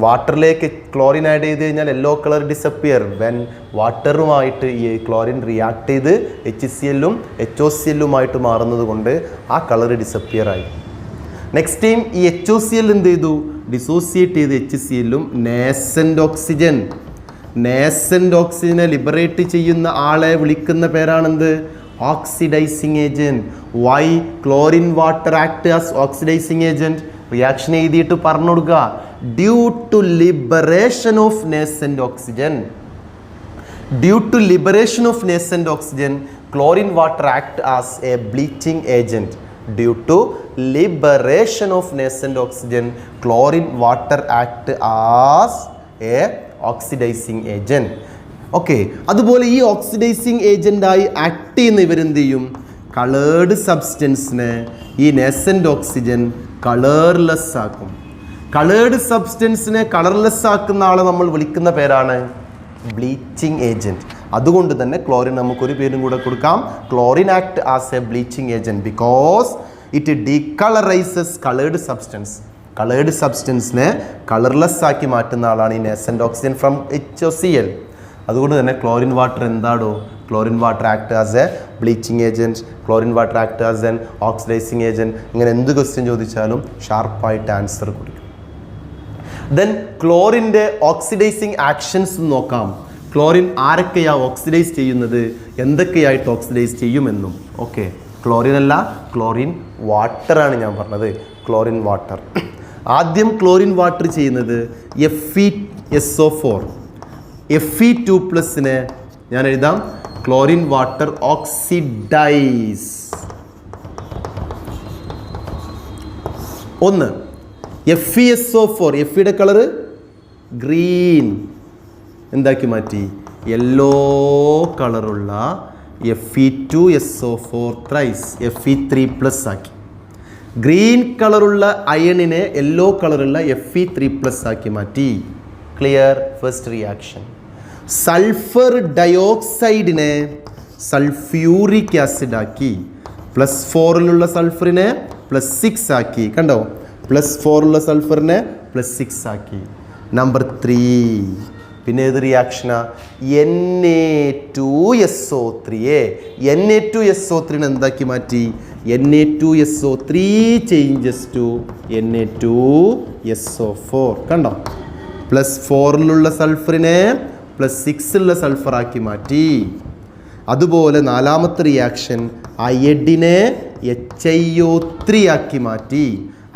വാട്ടറിലേക്ക് ക്ലോറിൻ ആഡ് ചെയ്ത് കഴിഞ്ഞാൽ യെല്ലോ കളർ ഡിസപ്പിയർ. വെൻ വാട്ടറുമായിട്ട് ഈ ക്ലോറിൻ റിയാക്ട് ചെയ്ത് HCl-ഉം HOCl-ഉമായിട്ട് മാറുന്നത് കൊണ്ട് ആ കളർ ഡിസപ്പിയർ ആയി. നെക്സ്റ്റ് ടൈം ഈ HOCl എന്ത് ചെയ്തു? ഡിസോസിയേറ്റ് ചെയ്ത് HCl-ഉം നാസെൻ്റ് ഓക്സിജൻ. നാസെൻ്റ് ഓക്സിജനെ ലിബറേറ്റ് ചെയ്യുന്ന ആളെ വിളിക്കുന്ന പേരാണെന്ത്? Oxidizing agent. Why chlorine water act as oxidizing agent? Reaction എഴുതിയിട്ട് പറഞ്ഞു കൊടുക്കുക. Due to liberation of nascent oxygen. Due to liberation of nascent oxygen chlorine water act as a bleaching agent. Due to liberation of nascent oxygen chlorine water act as a oxidizing agent. Okay, അതുപോലെ ഈ oxidising ഏജൻ്റായി act ചെയ്യുന്ന ഇവരെന്ത് ചെയ്യും? Coloured സബ്സ്റ്റൻസിനെ ഈ നാസെൻ്റ് oxygen colourless ആക്കും. Coloured സബ്സ്റ്റൻസിനെ colourless ആക്കുന്ന ആളെ നമ്മൾ വിളിക്കുന്ന പേരാണ് ബ്ലീച്ചിങ് ഏജൻറ്റ്. അതുകൊണ്ട് തന്നെ ക്ലോറിൻ നമുക്കൊരു പേരും കൂടെ കൊടുക്കാം. Chlorine act as a bleaching agent because it decolourises coloured substance. Coloured സബ്സ്റ്റൻസിനെ കളർലെസ് ആക്കി മാറ്റുന്ന ആളാണ് ഈ നാസെൻ്റ് ഓക്സിജൻ ഫ്രം HOCl. അതുകൊണ്ട് തന്നെ ക്ലോറിൻ വാട്ടർ എന്താടോ? Chlorine water act as a bleaching agent, chlorine water act as an oxidising agent. ഇങ്ങനെ എന്ത് ക്വസ്റ്റ്യൻ ചോദിച്ചാലും ഷാർപ്പായിട്ട് ആൻസർ കൊടുക്കും. ദെൻ ക്ലോറിൻ്റെ ഓക്സിഡൈസിങ് ആക്ഷൻസ് നോക്കാം. ക്ലോറിൻ ആരൊക്കെയാണ് ഓക്സിഡൈസ് ചെയ്യുന്നത്, എന്തൊക്കെയായിട്ട് ഓക്സിഡൈസ് ചെയ്യുമെന്നും. ഓക്കെ, ക്ലോറിൻ അല്ല, ക്ലോറിൻ വാട്ടറാണ് ഞാൻ പറഞ്ഞത്. Chlorine water. ആദ്യം ക്ലോറിൻ വാട്ടർ ചെയ്യുന്നത് FeSO4. Fe2+നെ ഞാൻ എഴുതാം ക്ലോറിൻ വാട്ടർ ഓക്സിഡൈസ്. ഒന്ന് FeSO4, എഫിയുടെ കളറ് ഗ്രീൻ എന്താക്കി മാറ്റി? യെല്ലോ കളറുള്ള Fe2SO4 ത്രൈസ് Fe3+ ആക്കി. ഗ്രീൻ കളറുള്ള അയണിനെ യെല്ലോ കളറുള്ള Fe3+ ആക്കി മാറ്റി. ക്ലിയർ? First reaction. സൾഫർ ഡയോക്സൈഡിനെ സൾഫ്യൂറിക് ആസിഡ് ആക്കി. +4 സൾഫറിനെ +6 ആക്കി. കണ്ടോ? +4 സൾഫറിനെ +6 ആക്കി. നമ്പർ 3 പിന്നെ ഏത് റിയാക്ഷനാ? Na2SO3. Na2SO3 എന്താക്കി മാറ്റി? Na2SO3 changes to Na2SO4. കണ്ടോ? +4 സൾഫറിനെ +6 സൾഫർ ആക്കി മാറ്റി. അതുപോലെ നാലാമത്തെ റിയാക്ഷൻ അയഡിനെ HiO3 ആക്കി മാറ്റി.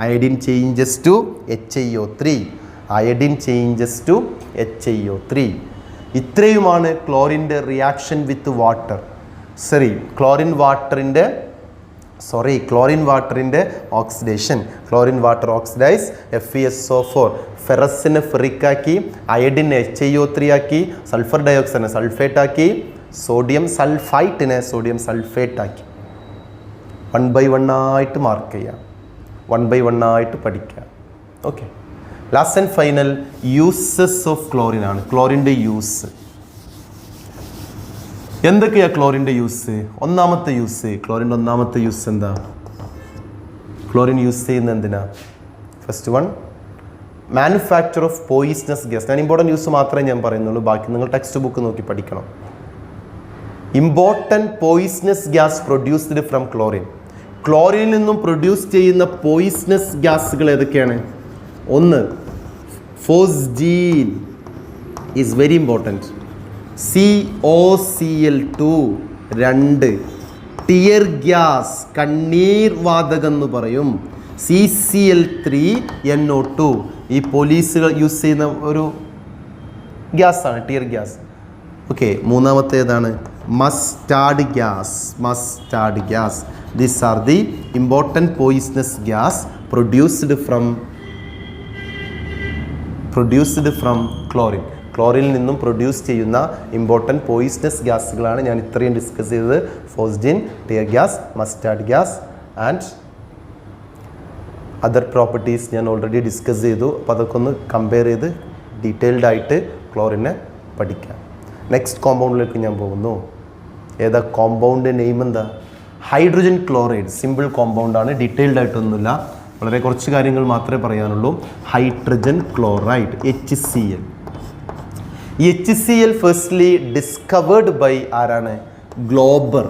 Iodine changes to HiO3. Iodine changes to HiO3. ഇത്രയുമാണ് ക്ലോറിൻ്റെ റിയാക്ഷൻ വിത്ത് വാട്ടർ. ക്ലോറിൻ വാട്ടറിൻ്റെ oxidation. Chlorine water oxidize FeSO4. ഫെറസിനെ ഫെറിക്കാക്കി, അയഡിനെ HiO3 ആക്കി, സൾഫർ ഡയോക്സൈഡിനെ സൾഫേറ്റ് ആക്കി, സോഡിയം സൾഫൈറ്റിനെ സോഡിയം സൾഫേറ്റ് ആക്കി. 1 by 1 ആയിട്ട് മാർക്ക് ചെയ്യാം, 1 by 1 ആയിട്ട് പഠിക്കുക. Okay, last and final uses of chlorine ആണ്. ക്ലോറിൻ്റെ യൂസ് എന്തൊക്കെയാണ്? ക്ലോറിൻ്റെ യൂസ്, ഒന്നാമത്തെ യൂസ്, ക്ലോറിൻ്റെ ഒന്നാമത്തെ യൂസ് എന്താ? ക്ലോറിൻ യൂസ് ചെയ്യുന്നത് എന്തിനാ? First one, manufacture of poisonous gas. ഞാൻ ഇമ്പോർട്ടൻറ്റ് യൂസ് മാത്രമേ ഞാൻ പറയുന്നുള്ളൂ, ബാക്കി നിങ്ങൾ ടെക്സ്റ്റ് ബുക്ക് നോക്കി പഠിക്കണം. Important poisonous gas produced from chlorine. ക്ലോറിനിൽ നിന്നും പ്രൊഡ്യൂസ് ചെയ്യുന്ന പോയിസണസ് ഗ്യാസുകൾ ഏതൊക്കെയാണ്? ഒന്ന്, phosgene is very important. COCl2. 2, tear gas, കണ്ണീർ വാതകം എന്ന് പറയും. CCl3, NO2. ഈ പോലീസുകൾ യൂസ് ചെയ്യുന്ന ഒരു ഗ്യാസാണ് ടിയർ ഗ്യാസ്. ഓക്കെ, മൂന്നാമത്തേതാണ് mustard gas. These are the important poisonous gas produced from chlorine. ക്ലോറിനിൽ നിന്നും പ്രൊഡ്യൂസ് ചെയ്യുന്ന ഇമ്പോർട്ടൻറ്റ് പോയിസണസ് ഗ്യാസുകളാണ് ഞാൻ ഇത്രയും ഡിസ്കസ് ചെയ്തത്. Phosgene, tear gas, mustard gas and other properties ഞാൻ ഓൾറെഡി ഡിസ്കസ് ചെയ്തു. അപ്പോൾ അതൊക്കെ ഒന്ന് കമ്പയർ ചെയ്ത് ഡീറ്റെയിൽഡ് ആയിട്ട് ക്ലോറിനെ പഠിക്കാം. നെക്സ്റ്റ് കോമ്പൗണ്ടിലേക്ക് ഞാൻ പോകുന്നു. ഏതാ കോമ്പൗണ്ട് നെയിം? എന്താ? Hydrogen chloride. സിമ്പിൾ കോമ്പൗണ്ടാണ്, ഡീറ്റെയിൽഡ് ആയിട്ടൊന്നുമില്ല, വളരെ കുറച്ച് കാര്യങ്ങൾ മാത്രമേ പറയാനുള്ളൂ. Hydrogen chloride, HCl. ഈ HCl ഫസ്റ്റ്ലി ഡിസ്കവേർഡ് ബൈ ആരാണ്? Glauber.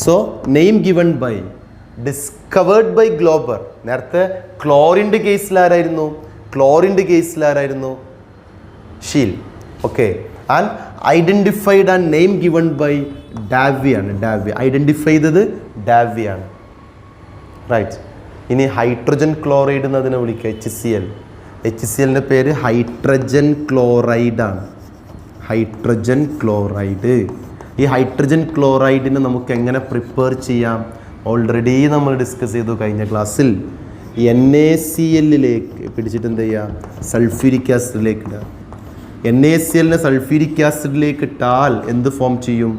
So name given by, discovered by Glauber. നേരത്തെ ക്ലോറിൻ്റെ കേസിലാരായിരുന്നു? Scheele. Okay, and identified and name given by ഡാവിയാണ്. ഐഡൻറ്റിഫൈ ചെയ്തത് ഡാവിയാണ്. റൈറ്റ്. ഇനി ഹൈഡ്രജൻ ക്ലോറൈഡ് എന്നതിനെ വിളിക്കുക HCl. പേര് ഹൈഡ്രജൻ ക്ലോറൈഡാണ്. ഈ ഹൈഡ്രജൻ ക്ലോറൈഡിനെ നമുക്ക് എങ്ങനെ പ്രിപ്പയർ ചെയ്യാം? ഓൾറെഡി നമ്മൾ ഡിസ്കസ് ചെയ്തു കഴിഞ്ഞ ക്ലാസ്സിൽ. NaClലേക്ക് പിടിച്ചിട്ട് എന്ത് ചെയ്യുക? സൾഫ്യൂരിക് ആസിഡിലേക്ക് ഇടുക. NaClനെ സൾഫ്യൂരിക് ആസിഡിലേക്ക് ഇട്ടാൽ എന്ത് ഫോം ചെയ്യും?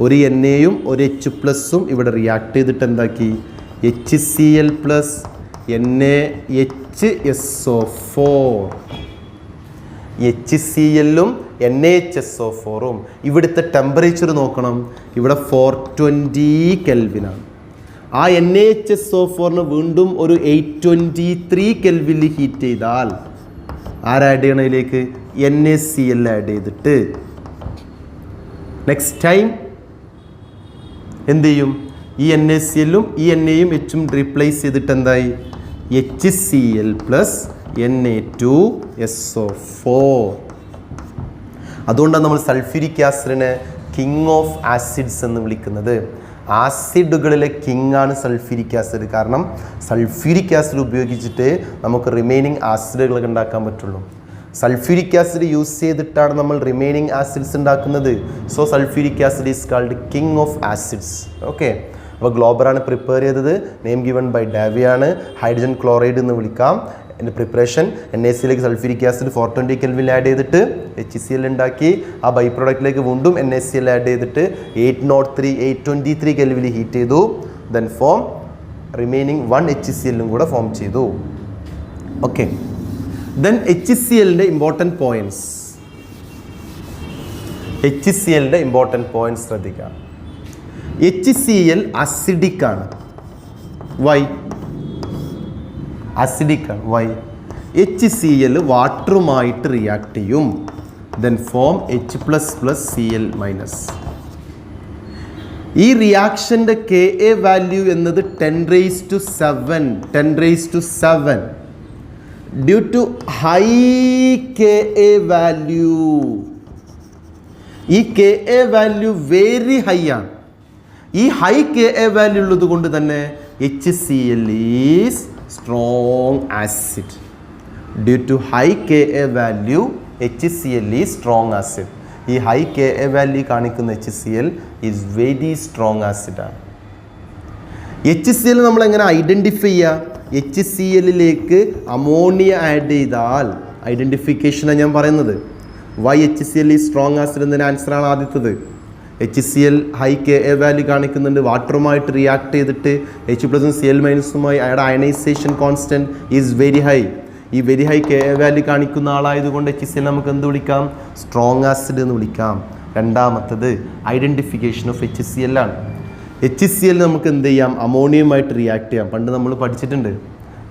ഒരു NAയും ഒരു H+ഉം ഇവിടെ റിയാക്ട് ചെയ്തിട്ട് എന്താക്കി? HCl plus NaHSO4. HClഉം NaHSO4ഉം. ഇവിടുത്തെ ടെമ്പറേച്ചർ നോക്കണം, ഇവിടെ 420 കെൽവിനാണ്. ആ NaHSO4ന് വീണ്ടും ഒരു 823 കെൽവിനിൽ ഹീറ്റ് ചെയ്താൽ ആരാഡ് ചെയ്യണം ഇതിലേക്ക്? NaCl ആഡ് ചെയ്തിട്ട് നെക്സ്റ്റ് ടൈം എന്ത് ചെയ്യും? ഈ NaClഉം ഈ NAയും Hഉം റീപ്ലേസ് ചെയ്തിട്ട് എന്തായി? HCl plus Na2SO4. അതുകൊണ്ടാണ് നമ്മൾ സൾഫ്യൂരിക് ആസിഡിനെ കിങ് ഓഫ് ആസിഡ്സ് എന്ന് വിളിക്കുന്നത്. ആസിഡുകളിലെ കിങ് ആണ് സൾഫ്യൂരിക് ആസിഡ്. കാരണം സൾഫ്യൂരിക് ആസിഡ് ഉപയോഗിച്ചിട്ട് നമുക്ക് റിമൈനിങ് ആസിഡുകളൊക്കെ ഉണ്ടാക്കാൻ പറ്റുള്ളൂ. സൾഫ്യൂരിക് ആസിഡ് യൂസ് ചെയ്തിട്ടാണ് നമ്മൾ റിമൈനിങ് ആസിഡ്സ് ഉണ്ടാക്കുന്നത്. So sulphuric acid is called king of acids. Okay, അപ്പോൾ ഗ്ലോബറാണ് പ്രിപ്പയർ ചെയ്തത്. നെയിം ഗിവൺ ബൈ ഡാവിയാണ്. ഹൈഡ്രജൻ ക്ലോറൈഡ് എന്ന് വിളിക്കാം. എൻ്റെ പ്രിപ്പറേഷൻ NaClലേക്ക് സൾഫ്യൂരിക് ആസിഡ് 420 കെൽവിനിൽ ആഡ് ചെയ്തിട്ട് HCl ഉണ്ടാക്കി. ആ ബൈ പ്രോഡക്റ്റിലേക്ക് വീണ്ടും NaCl ആഡ് ചെയ്തിട്ട് 823 കെൽവിനിൽ ഹീറ്റ് ചെയ്തു. ദെൻ ഫോം റിമൈനിങ് 1 HClഉം കൂടെ ഫോം ചെയ്തു. ഓക്കെ, ദെൻ HClൻ്റെ ഇമ്പോർട്ടൻറ്റ് പോയിൻറ്റ്സ് ശ്രദ്ധിക്കുക. HCl അസിഡിക് ആണ്. വൈ? HCl വാട്ടറുമായിട്ട് റിയാക്ട് ചെയ്യും. Then form H++Cl-. ഈ റിയാക്ഷൻ്റെ Ka വാല്യൂ എന്നത് 10⁻⁷. Due to high Ka value. ഈ Ka വാല്യൂ വെരി ഹൈ ആണ്. ഈ ഹൈ Ka വാല്യൂ ഉള്ളത് കൊണ്ട് തന്നെ HCl is strong acid. Due to high Ka value HCl is strong acid. ഈ ഹൈ Ka വാല്യൂ കാണിക്കുന്ന HCl ഈസ് വെരി സ്ട്രോങ് ആസിഡാണ്. HCl നമ്മൾ എങ്ങനെ ഐഡൻറ്റിഫൈ ചെയ്യുക? HClലേക്ക് അമോണിയ ആഡ് ചെയ്താൽ ഐഡൻറ്റിഫിക്കേഷനാണ് ഞാൻ പറയുന്നത്. വൈ HCl ഈ സ്ട്രോങ് ആസിഡ് എന്നതിന് ആൻസറാണ് ആദ്യത്തത്. HCl ഹൈ Ka വാല്യൂ കാണിക്കുന്നുണ്ട്. വാട്ടറുമായിട്ട് റിയാക്ട് ചെയ്തിട്ട് H+ഉം Cl- അയാളുടെ ionisation constant is very high. ഈ വെരി ഹൈ Ka വാല്യൂ കാണിക്കുന്ന ആളായതുകൊണ്ട് HCl നമുക്ക് എന്ത് വിളിക്കാം? സ്ട്രോങ് ആസിഡ് എന്ന് വിളിക്കാം. രണ്ടാമത്തത് ഐഡൻറ്റിഫിക്കേഷൻ ഓഫ് HCl ആണ്. HCl നമുക്ക് എന്ത് ചെയ്യാം? അമോണിയമായിട്ട് റിയാക്ട് ചെയ്യാം. പണ്ട് നമ്മൾ പഠിച്ചിട്ടുണ്ട്.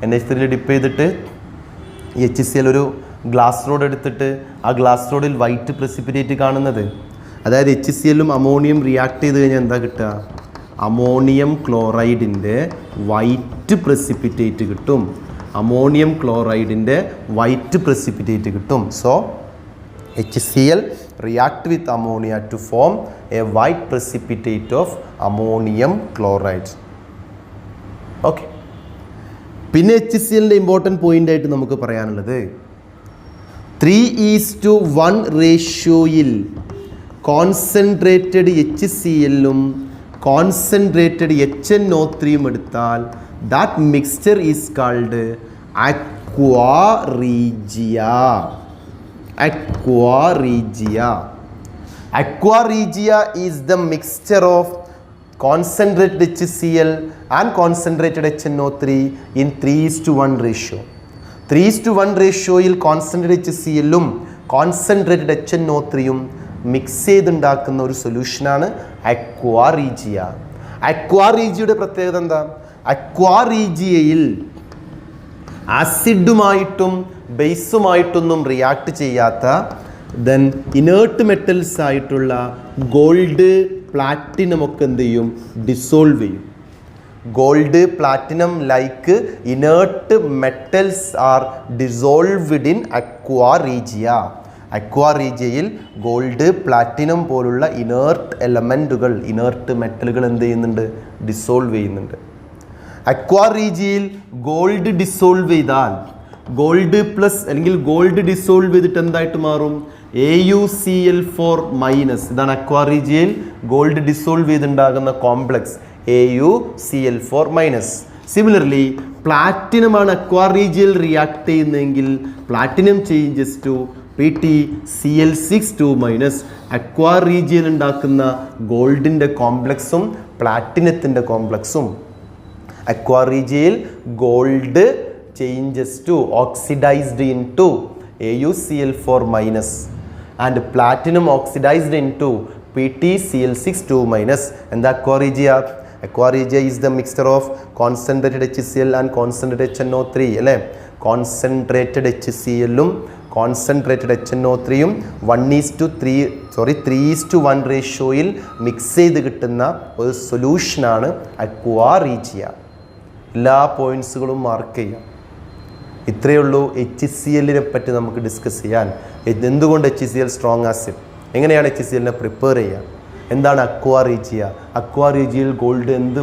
NH3 ഡിപ്പ് ചെയ്തിട്ട് ഈ HCl ഒരു ഗ്ലാസ് റോഡ് എടുത്തിട്ട് ആ ഗ്ലാസ് റോഡിൽ വൈറ്റ് പ്രസിപ്പിറ്റേറ്റ് കാണുന്നത്. അതായത് HClഉം അമോണിയം റിയാക്ട് ചെയ്ത് കഴിഞ്ഞാൽ എന്താ കിട്ടുക? അമോണിയം ക്ലോറൈഡിൻ്റെ വൈറ്റ് പ്രസിപ്പിറ്റേറ്റ് കിട്ടും. അമോണിയം ക്ലോറൈഡിൻ്റെ വൈറ്റ് പ്രസിപ്പിറ്റേറ്റ് കിട്ടും. So HCl react with ammonia to form a white precipitate of ammonium chloride. Okay. പിന്നെ HClൻ്റെ ഇമ്പോർട്ടൻറ്റ് പോയിൻ്റ് ആയിട്ട് നമുക്ക് പറയാനുള്ളത് 3:1 റേഷ്യോയിൽ കോൺസെൻട്രേറ്റഡ് HClഉം കോൺസെൻട്രേറ്റഡ് HNO3 എടുത്താൽ that mixture is called aqua regia. Aqua regia. Aqua regia is the mixture of concentrated HCl and concentrated HNO3 in 3:1 ratio. 3:1 ratioയിൽ concentrated HClഉം concentrated HNO3യും mix ചെയ്തുണ്ടാക്കുന്ന ഒരു സൊല്യൂഷനാണ് അക്വാ റീജിയ. അക്വാ റീജിയയുടെ പ്രത്യേകത എന്താ? അക്വാ റീജിയയിൽ ആസിഡുമായിട്ടും ബേസുമായിട്ടൊന്നും റിയാക്ട് ചെയ്യാത്ത ദെൻ ഇനേർട്ട് മെറ്റൽസ് ആയിട്ടുള്ള ഗോൾഡ്, പ്ലാറ്റിനം ഒക്കെ എന്ത് ചെയ്യും? ഡിസോൾവ് ചെയ്യും. Gold, platinum like inert metals are dissolved in aqua regia. Aqua റീജിയയിൽ ഗോൾഡ്, പ്ലാറ്റിനം പോലുള്ള ഇനേർട്ട് എലമെൻറ്റുകൾ, ഇനേർട്ട് മെറ്റലുകൾ എന്ത് ചെയ്യുന്നുണ്ട്? ഡിസോൾവ് ചെയ്യുന്നുണ്ട്. അക്വാ റീജിയയിൽ ഗോൾഡ് ഡിസോൾവ് ചെയ്താൽ ഗോൾഡ് പ്ലസ് അല്ലെങ്കിൽ ഗോൾഡ് ഡിസോൾവ് ചെയ്തിട്ട് എന്തായിട്ട് മാറും? AuCl4-. ഇതാണ് അക്വാ റീജിയയിൽ ഗോൾഡ് ഡിസോൾവ് ചെയ്തുണ്ടാകുന്ന കോംപ്ലക്സ് AuCl4-. സിമിലർലി പ്ലാറ്റിനമാണ് അക്വാ റീജിയയിൽ റിയാക്ട് ചെയ്യുന്നതെങ്കിൽ platinum changes to PtCl6-. Aqua റീജിയയിൽ ഉണ്ടാക്കുന്ന ഗോൾഡിൻ്റെ കോംപ്ലക്സും പ്ലാറ്റിനത്തിൻ്റെ കോംപ്ലക്സും അക്വാ റീജിയയിൽ gold changes to oxidized into AuCl4- and platinum oxidized into PtCl6-. and the aqua regia. Aqua regia is the mixture of concentrated HCl and concentrated HNO3 അല്ലേ? Concentrated HClഉം concentrated HNO3യും 3:1 റേഷ്യോയിൽ mix ചെയ്ത് കിട്ടുന്ന ഒരു സൊല്യൂഷനാണ് അക്വാ റീജിയ. എല്ലാ പോയിൻറ്റ്സുകളും mark ചെയ്യാം. ഇത്രയേ ഉള്ളൂ HClനെ പറ്റി നമുക്ക് ഡിസ്കസ് ചെയ്യാൻ. എന്തുകൊണ്ട് HCl സ്ട്രോങ് ആസിഡ്, എങ്ങനെയാണ് HClനെ പ്രിപ്പയർ ചെയ്യുക, എന്താണ് അക്വാ റീജിയ, അക്വാ റീജിയയിൽ ഗോൾഡ് എന്ത്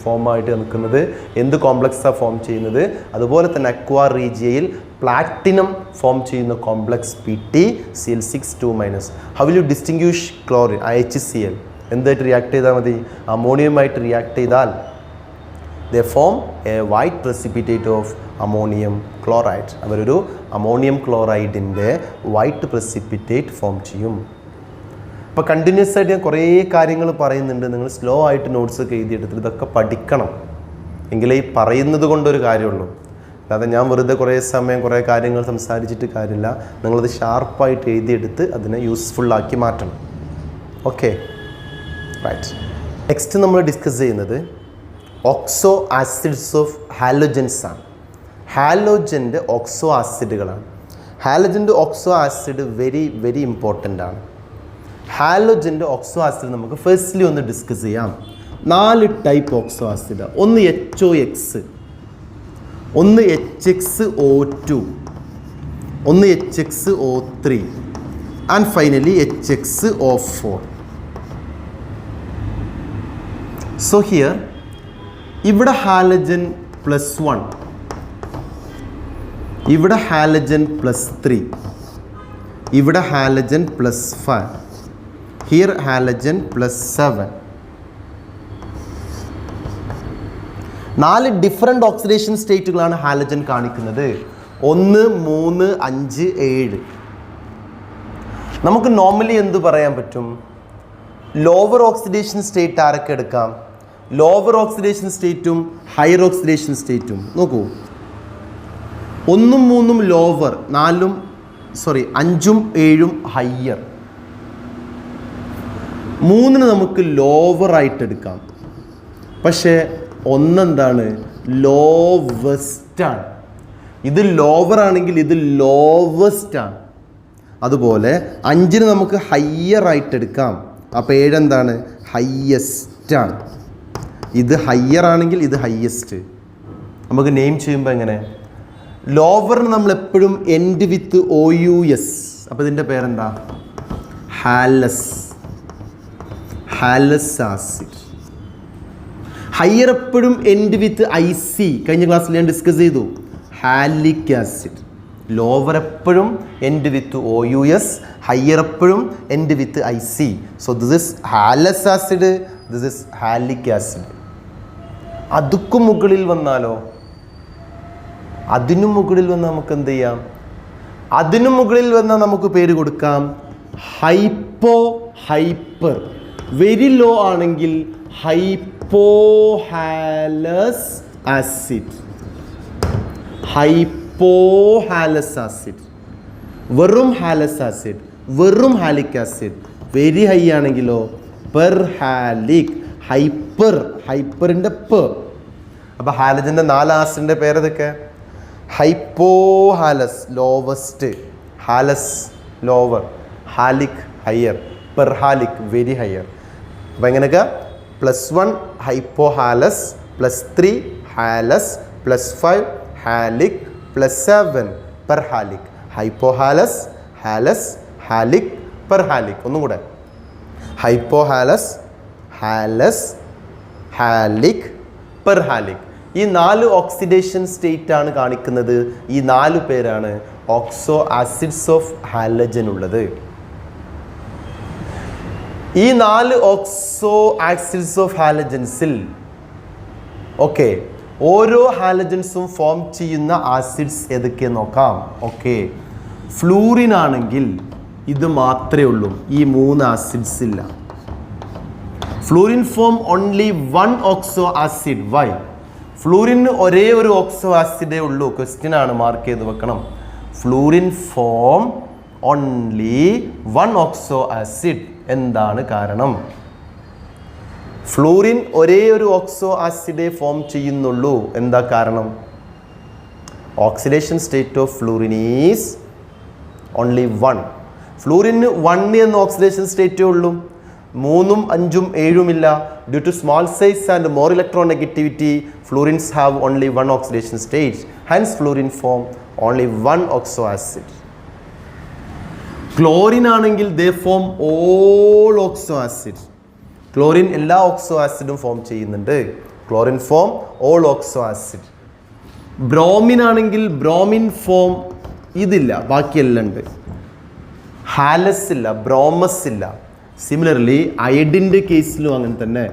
ഫോമായിട്ട് നിൽക്കുന്നത്, എന്ത് കോംപ്ലക്സാണ് ഫോം ചെയ്യുന്നത്, അതുപോലെ തന്നെ അക്വാ റീജിയയിൽ പ്ലാറ്റിനം ഫോം ചെയ്യുന്ന complex PtCl6-. How will you distinguish chlorine HCl? എന്തായിട്ട് റിയാക്ട് ചെയ്താൽ മതി? അമോണിയമായിട്ട് റിയാക്ട് ചെയ്താൽ they form a white precipitate of ammonium chloride. അവരൊരു അമോണിയം ക്ലോറൈഡിൻ്റെ വൈറ്റ് പ്രസിപ്പിറ്റേറ്റ് ഫോം ചെയ്യും. അപ്പോൾ കണ്ടിന്യൂസ് ആയിട്ട് ഞാൻ കുറേ കാര്യങ്ങൾ പറയുന്നുണ്ട്. നിങ്ങൾ സ്ലോ ആയിട്ട് നോട്ട്സ് ഒക്കെ എഴുതിയെടുത്തിട്ട് ഇതൊക്കെ പഠിക്കണം. എങ്കിലേ ഈ പറയുന്നത് കൊണ്ടൊരു കാര്യമുള്ളൂ. അല്ലാതെ ഞാൻ വെറുതെ കുറേ സമയം കുറേ കാര്യങ്ങൾ സംസാരിച്ചിട്ട് കാര്യമില്ല. നിങ്ങളത് ഷാർപ്പായിട്ട് എഴുതിയെടുത്ത് അതിനെ യൂസ്ഫുള്ളാക്കി മാറ്റണം. Okay, right. നെക്സ്റ്റ് നമ്മൾ ഡിസ്കസ് ചെയ്യുന്നത് ഓക്സോ ആസിഡ്സ് ഓഫ് ഹാലോജൻസ് ആണ്. ഹാലോജൻ്റെ ഓക്സോ ആസിഡുകളാണ്. ഹാലോജൻ്റെ oxo acid very very important ആണ്. ഹാലോജൻ്റെ ഓക്സോ ആസിഡ് നമുക്ക് ഫസ്റ്റ്ലി ഒന്ന് ഡിസ്കസ് ചെയ്യാം. 4 ടൈപ്പ് ഓക്സോ ആസിഡ്. ഒന്ന് HOX, ഒന്ന് HXO2, ഒന്ന് HXO3 and finally HXO4. So here ഇവിടെ ഹാലജൻ +1, ഇവിടെ ഹാലജൻ +3, ഇവിടെ halogen +5, here halogen +7. 4 different oxidation സ്റ്റേറ്റുകളാണ് ഹാലജൻ കാണിക്കുന്നത്. 1, 3, 5, 7. നമുക്ക് നോർമലി എന്ത് പറയാൻ പറ്റും? ലോവർ ഓക്സിഡേഷൻ സ്റ്റേറ്റ് ആരൊക്കെ എടുക്കാം? ലോവർ ഓക്സിഡേഷൻ സ്റ്റേറ്റും ഹയർ ഓക്സിഡേഷൻ സ്റ്റേറ്റും. നോക്കൂ, 1ഉം 3ഉം ലോവർ, 5ഉം 7ഉം ഹയ്യർ. 3ന് നമുക്ക് ലോവർ ആയിട്ട് എടുക്കാം, പക്ഷേ 1 എന്താണ്? ലോവസ്റ്റ് ആണ്. ഇത് ലോവർ ആണെങ്കിൽ ഇത് ലോവസ്റ്റ് ആണ്. അതുപോലെ 5ന് നമുക്ക് ഹയ്യർ ആയിട്ട് എടുക്കാം, അപ്പോൾ 7 എന്താണ്? ഹയ്യസ്റ്റ് ആണ്. ഇത് ഹയ്യർ ആണെങ്കിൽ ഇത് ഹയ്യസ്റ്റ്. നമുക്ക് നെയിം ചെയ്യുമ്പോൾ എങ്ങനെ? ലോവറിന് നമ്മൾ എപ്പോഴും എൻഡ് വിത്ത് OUS, അപ്പോൾ ഇതിൻ്റെ പേരെന്താ? Halous, halous acid. ഹയ്യർ എപ്പോഴും എൻഡ് വിത്ത് IC, കഴിഞ്ഞ ക്ലാസ്സിൽ ഞാൻ ഡിസ്കസ് ചെയ്തു, ഹാലിക് ആസിഡ്. ലോവർ എപ്പോഴും എൻഡ് വിത്ത് OUS, ഹയ്യർ എപ്പോഴും end with IC. So this is halous acid, this is halic acid. അതുക്കും മുകളിൽ വന്നാലോ? അതിനും മുകളിൽ വന്നാൽ നമുക്ക് എന്ത് ചെയ്യാം? അതിനും മുകളിൽ വന്നാൽ നമുക്ക് പേര് കൊടുക്കാം ഹൈപ്പോ ഹൈപ്പർ. വെരി ലോ ആണെങ്കിൽ ഹൈപ്പോഹാലസ് ആസിഡ്, ഹൈപ്പോഹാലസ് ആസിഡ്. വെറും ഹാലസ് ആസിഡ്, വെറും ഹാലിക് ആസിഡ്. വെരി ഹൈ ആണെങ്കിലോ പെർഹാലിക്. ഹൈപ്പർ, ഹൈപ്പറിൻ്റെ പ. അപ്പോൾ ഹാലജൻ്റെ 4 ആസിഡിൻ്റെ പേരതൊക്കെ? Hypohalous lowest, halous lower, halic higher, perhalic very higher. അപ്പോൾ എങ്ങനെയൊക്കെ? +1 ഹൈപ്പോഹാലസ്, +3 ഹാലസ്, +5 ഹാലിക്, +7 പെർഹാലിക്. ഹൈപ്പോഹാലസ്, ഹാലസ്, ഹാലിക്, പെർഹാലിക്. ഒന്നും കൂടെ, ഹൈപ്പോഹാലസ്, ഹാലസ്, ഹാലിക്, പെർഹാലിക്. ഈ 4 ഓക്സിഡേഷൻ സ്റ്റേറ്റ് ആണ് കാണിക്കുന്നത്. ഈ 4 പേരാണ് ഓക്സോ ആസിഡ്സ് ഓഫ് ഹാലജൻ ഉള്ളത്. ഈ 4 ഓക്സോ ആസിഡ്സ് ഓഫ് ഹാലജൻസിൽ ഓക്കെ ഓരോ ഹാലജൻസും ഫോം ചെയ്യുന്ന ആസിഡ്സ് ഏതൊക്കെ നോക്കാം. ഓക്കെ, ഫ്ലൂറിൻ ആണെങ്കിൽ ഇത് മാത്രമേ ഉള്ളൂ, ഈ 3 ആസിഡ്സ് ഇല്ല. Fluorine form only 1 oxo acid. Why? ഫ്ലൂറിന് ഒരേ ഒരു ഓക്സോ ആസിഡേ ഉള്ളൂ. ക്വസ്റ്റ്യൻ ആണ്, മാർക്ക് ചെയ്ത് വെക്കണം. Fluorine form only 1 oxo acid. എന്താണ് കാരണം? ഫ്ലൂറിൻ ഒരേ ഒരു ഓക്സോ ആസിഡേ ഫോം ചെയ്യുന്നുള്ളൂ. എന്താ കാരണം? Oxidation state of fluorine is only 1. ഫ്ലൂറിന് 1 എന്ന ഓക്സിഡേഷൻ സ്റ്റേറ്റേ ഉള്ളൂ. 3ഉം 5ഉം 7ഉം ഇല്ല. Due to small size and more electronegativity, fluorines have only 1 oxidation state. Hence fluorine form only 1 oxo acid. Chlorine ആണെങ്കിൽ they form all oxo acid. Chlorine എല്ലാ ഓക്സോ ആസിഡും ഫോം ചെയ്യുന്നുണ്ട്. Chlorine form all oxo acid. Bromine ആണെങ്കിൽ bromine form ഇതില്ല, ബാക്കിയെല്ലാം ഉണ്ട്. Hallux ഇല്ല, ബ്രോമസ് ഇല്ല. സിമിലർലി അയഡിൻ്റെ കേസിലും അങ്ങനെ തന്നെ,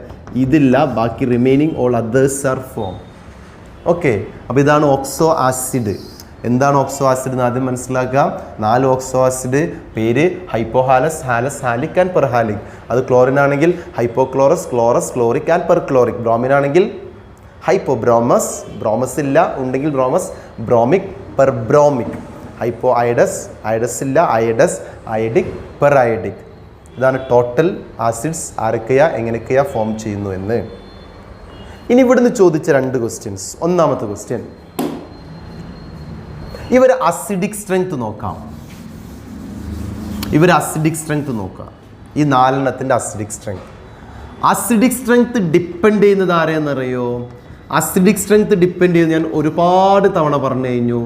ഇതില്ല, ബാക്കി remaining all others R form. Okay, അപ്പോൾ ഇതാണ് ഓക്സോ ആസിഡ്. എന്താണ് ഓക്സോ ആസിഡ് എന്ന് ആദ്യം മനസ്സിലാക്കാം. 4 ഓക്സോ ആസിഡ് പേര് ഹൈപ്പോഹാലസ്, ഹാലസ്, ഹാലിക് ആൻഡ് പെർഹാലിക്. അത് ക്ലോറിൻ ആണെങ്കിൽ hypochlorous, chlorous, chloric and perchloric. Bromine ആണെങ്കിൽ ഹൈപ്പോബ്രോമസ്, ബ്രോമസ് ഇല്ല, ഉണ്ടെങ്കിൽ ബ്രോമസ്, ബ്രോമിക്, പെർബ്രോമിക്. ഹൈപ്പോ അയഡസ്, അയഡസ് ഇല്ല, അയഡസ്, അയഡിക്, പെറയഡിക്. ഇതാണ് ടോട്ടൽ ആസിഡ്സ് ആരൊക്കെയാ എങ്ങനെയൊക്കെയാ ഫോം ചെയ്യുന്നു എന്ന്. ഇനി ഇവിടുന്ന് ചോദിച്ച 2 ക്വസ്റ്റ്യൻസ്. ഒന്നാമത്തെ ക്വസ്റ്റ്യൻ, ഇവർ അസിഡിക് സ്ട്രെങ്ത് നോക്കാം. നോക്കാം. ഈ 4 acidic strength. Acidic strength depend ചെയ്യുന്നത് ആരെയെന്നറിയോ? അസിഡിക് സ്ട്രെങ്ത് ഡിപ്പെൻഡ് ചെയ്യുന്നത് ഞാൻ ഒരുപാട് തവണ പറഞ്ഞു കഴിഞ്ഞു.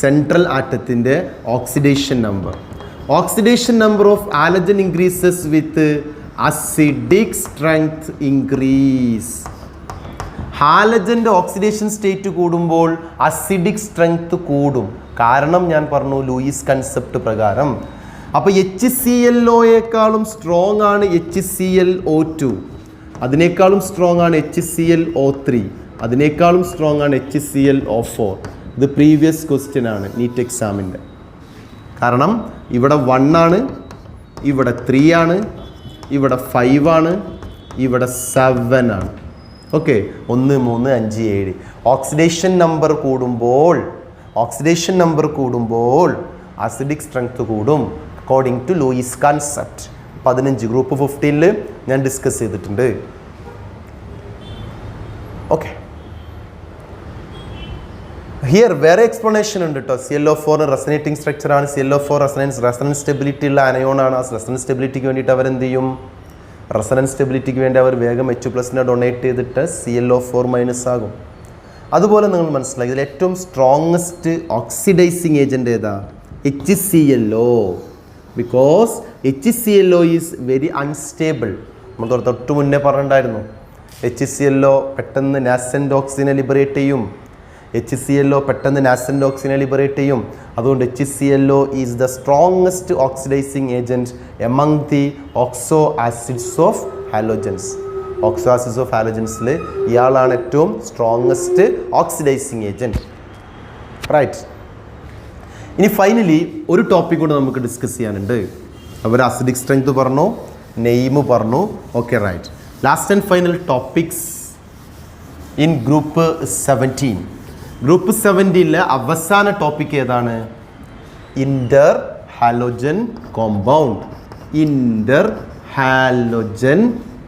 സെൻട്രൽ ആറ്റത്തിൻ്റെ oxidation number. Oxidation number of halogen increases with acidic strength increase. ഹാലജൻ്റെ ഓക്സിഡേഷൻ സ്റ്റേറ്റ് കൂടുമ്പോൾ അസിഡിക് സ്ട്രെങ്ത് കൂടും. കാരണം ഞാൻ പറഞ്ഞു ലൂയിസ് കൺസെപ്റ്റ് പ്രകാരം. അപ്പോൾ HClOയേക്കാളും സ്ട്രോങ് ആണ് HClO2, അതിനേക്കാളും സ്ട്രോങ് ആണ് HClO3, അതിനേക്കാളും സ്ട്രോങ് ആണ് HClO4. ഇത് പ്രീവിയസ് ക്വസ്റ്റ്യൻ ആണ് നീറ്റ് എക്സാമിൻ്റെ. കാരണം ഇവിടെ 1 ആണ്, ഇവിടെ 3 ആണ്, ഇവിടെ 5 ആണ്, ഇവിടെ 7 ആണ്. ഓക്കെ, 1, 3, 5, 7. ഓക്സിഡേഷൻ നമ്പർ കൂടുമ്പോൾ അസിഡിക് സ്ട്രെങ്ത് കൂടും according to Lewis concept. 15 group 15 ഞാൻ ഡിസ്കസ് ചെയ്തിട്ടുണ്ട്. ഓക്കെ, ഹിയർ വേറെ എക്സ്പ്ലനേഷൻ ഉണ്ട് കേട്ടോ. ClO4 resonating സ്ട്രക്ചറാണ്. ClO4 resonance stability ഉള്ള അനയോണാണ്. ആ റെസനൻസ് സ്റ്റെബിലിറ്റിക്ക് വേണ്ടിയിട്ട് അവരെന്ത് ചെയ്യും? റെസനൻസ് സ്റ്റെബിലിറ്റിക്ക് വേണ്ടി അവർ വേഗം H+ ഡൊണേറ്റ് ചെയ്തിട്ട് ClO4- ആകും. അതുപോലെ നിങ്ങൾ മനസ്സിലാക്കി ഇതിൽ ഏറ്റവും സ്ട്രോങ്ങസ്റ്റ് ഓക്സിഡൈസിങ് ഏജൻറ്റ് ഏതാ? HClO. Because HClO is very unstable. നമ്മൾ തൊട്ട് മുന്നേ പറഞ്ഞിട്ടുണ്ടായിരുന്നു HClO പെട്ടെന്ന് നാസെൻ്റ് ഓക്സിജനെ ലിബറേറ്റ് ചെയ്യും. HClO പെട്ടെന്ന് നാസെൻ്റ് ഓക്സിജനെ ലിബറേറ്റ് ചെയ്യും. അതുകൊണ്ട് HClO is the strongest oxidising agent among the oxo acids of halogens. Oxo acids of ഹാലോജൻസിൽ ഇയാളാണ് ഏറ്റവും സ്ട്രോങ്ങസ്റ്റ് ഓക്സിഡൈസിങ് ഏജൻറ്റ്. റൈറ്റ്. ഇനി ഫൈനലി ഒരു ടോപ്പിക് കൂടെ നമുക്ക് ഡിസ്കസ് ചെയ്യാനുണ്ട്. അവർ അസിഡിക് സ്ട്രെങ്ത് പറഞ്ഞു, നെയിം പറഞ്ഞു. Okay, right. Last and final topics in group 17. Group 17 അവസാന ടോപ്പിക് ഏതാണ്? Inter halogen compound. Inter halogen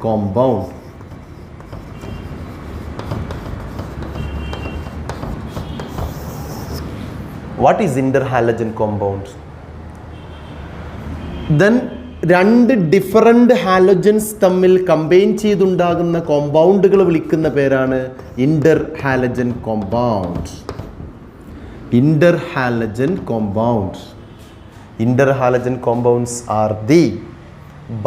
compound. What is inter halogen compound? Then രണ്ട് ഡിഫറൻറ്റ് ഹാലജൻസ് തമ്മിൽ കമ്പൈൻ ചെയ്തുണ്ടാകുന്ന കോമ്പൗണ്ടുകൾ വിളിക്കുന്ന പേരാണ് inter halogen compound. Inter halogen compound. Inter halogen compounds are the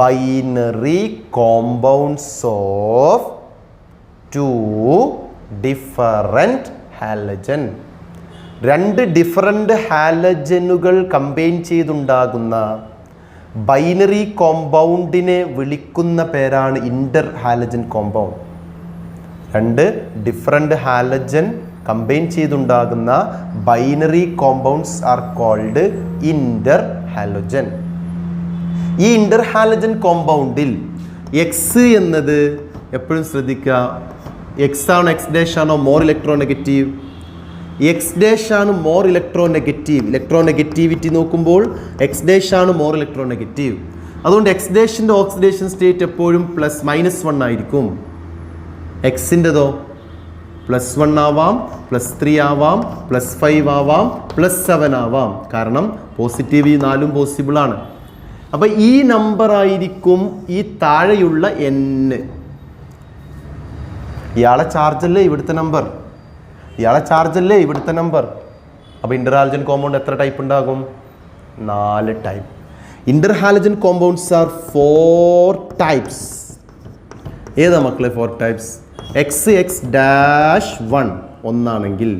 binary compounds of two different halogen. രണ്ട് different ഹാലജനുകൾ combine ചെയ്തുണ്ടാകുന്ന binary കോമ്പൗണ്ടിനെ വിളിക്കുന്ന പേരാണ് ഇന്റർ ഹാലജൻ കോമ്പൗണ്ട്. രണ്ട് ഡിഫറൻറ്റ് ഹാലജൻ കമ്പൈൻ ചെയ്തുണ്ടാകുന്ന binary compounds are called inter halogen. ഈ inter halogen കോമ്പൗണ്ടിൽ എക്സ് എന്നത് എപ്പോഴും ശ്രദ്ധിക്കുക, എക്സ് ആണോ എക്സ് ഡാഷ് ആണോ മോർ ഇലക്ട്രോനെഗറ്റീവ്? എക്സ് ഡാഷ് ആണ് മോർ ഇലക്ട്രോനെഗറ്റീവ്. ഇലക്ട്രോനെഗറ്റിവിറ്റി നോക്കുമ്പോൾ എക്സ് ഡാഷ് ആണ് മോർ ഇലക്ട്രോനെഗറ്റീവ്. അതുകൊണ്ട് എക്സ് ഡാഷിൻ്റെ ഓക്സിഡേഷൻ സ്റ്റേറ്റ് എപ്പോഴും +-1 ആയിരിക്കും. എക്സിൻ്റെതോ +1 ആവാം, +3 ആവാം, +5 ആവാം, +7 ആവാം. കാരണം പോസിറ്റീവ് ഈ 4 പോസിബിളാണ്. അപ്പം ഈ നമ്പർ ആയിരിക്കും ഈ താഴെയുള്ള n. ഇയാളെ ചാർജല്ലേ ഇവിടുത്തെ നമ്പർ, ഇയാളെ ചാർജല്ലേ ഇവിടുത്തെ നമ്പർ. അപ്പോൾ ഇന്റർ ഹാലജൻ കോമ്പൗണ്ട് എത്ര ടൈപ്പ് ഉണ്ടാകും? 4 type. Inter halogen compounds R 4 types. ഏതാ മക്കളെ 4 ടൈപ്സ്? XX-1 ഒന്നാണെങ്കിൽ,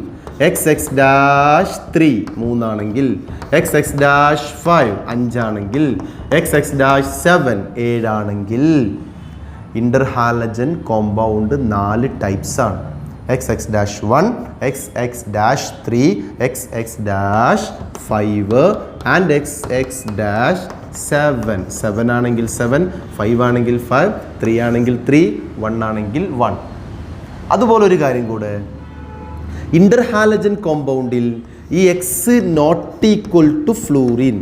XX-3 3ആണെങ്കിൽ, XX-5 5ആണെങ്കിൽ, XX-7 7 ആണെങ്കിൽ ഇന്റർ ഹാലജൻ കോമ്പൗണ്ട് 4 ടൈപ്സ് ആണ്. XX-1, XX-3, XX-5 and XX-7. 7 ആണെങ്കിൽ 7, 5 ആണെങ്കിൽ 5, 3 ആണെങ്കിൽ 3, 1 ആണെങ്കിൽ 1. അതുപോലെ ഒരു കാര്യം കൂടെ, ഇന്റർ ഹാലജൻ കോമ്പൗണ്ടിൽ ഈ X not equal to fluorine.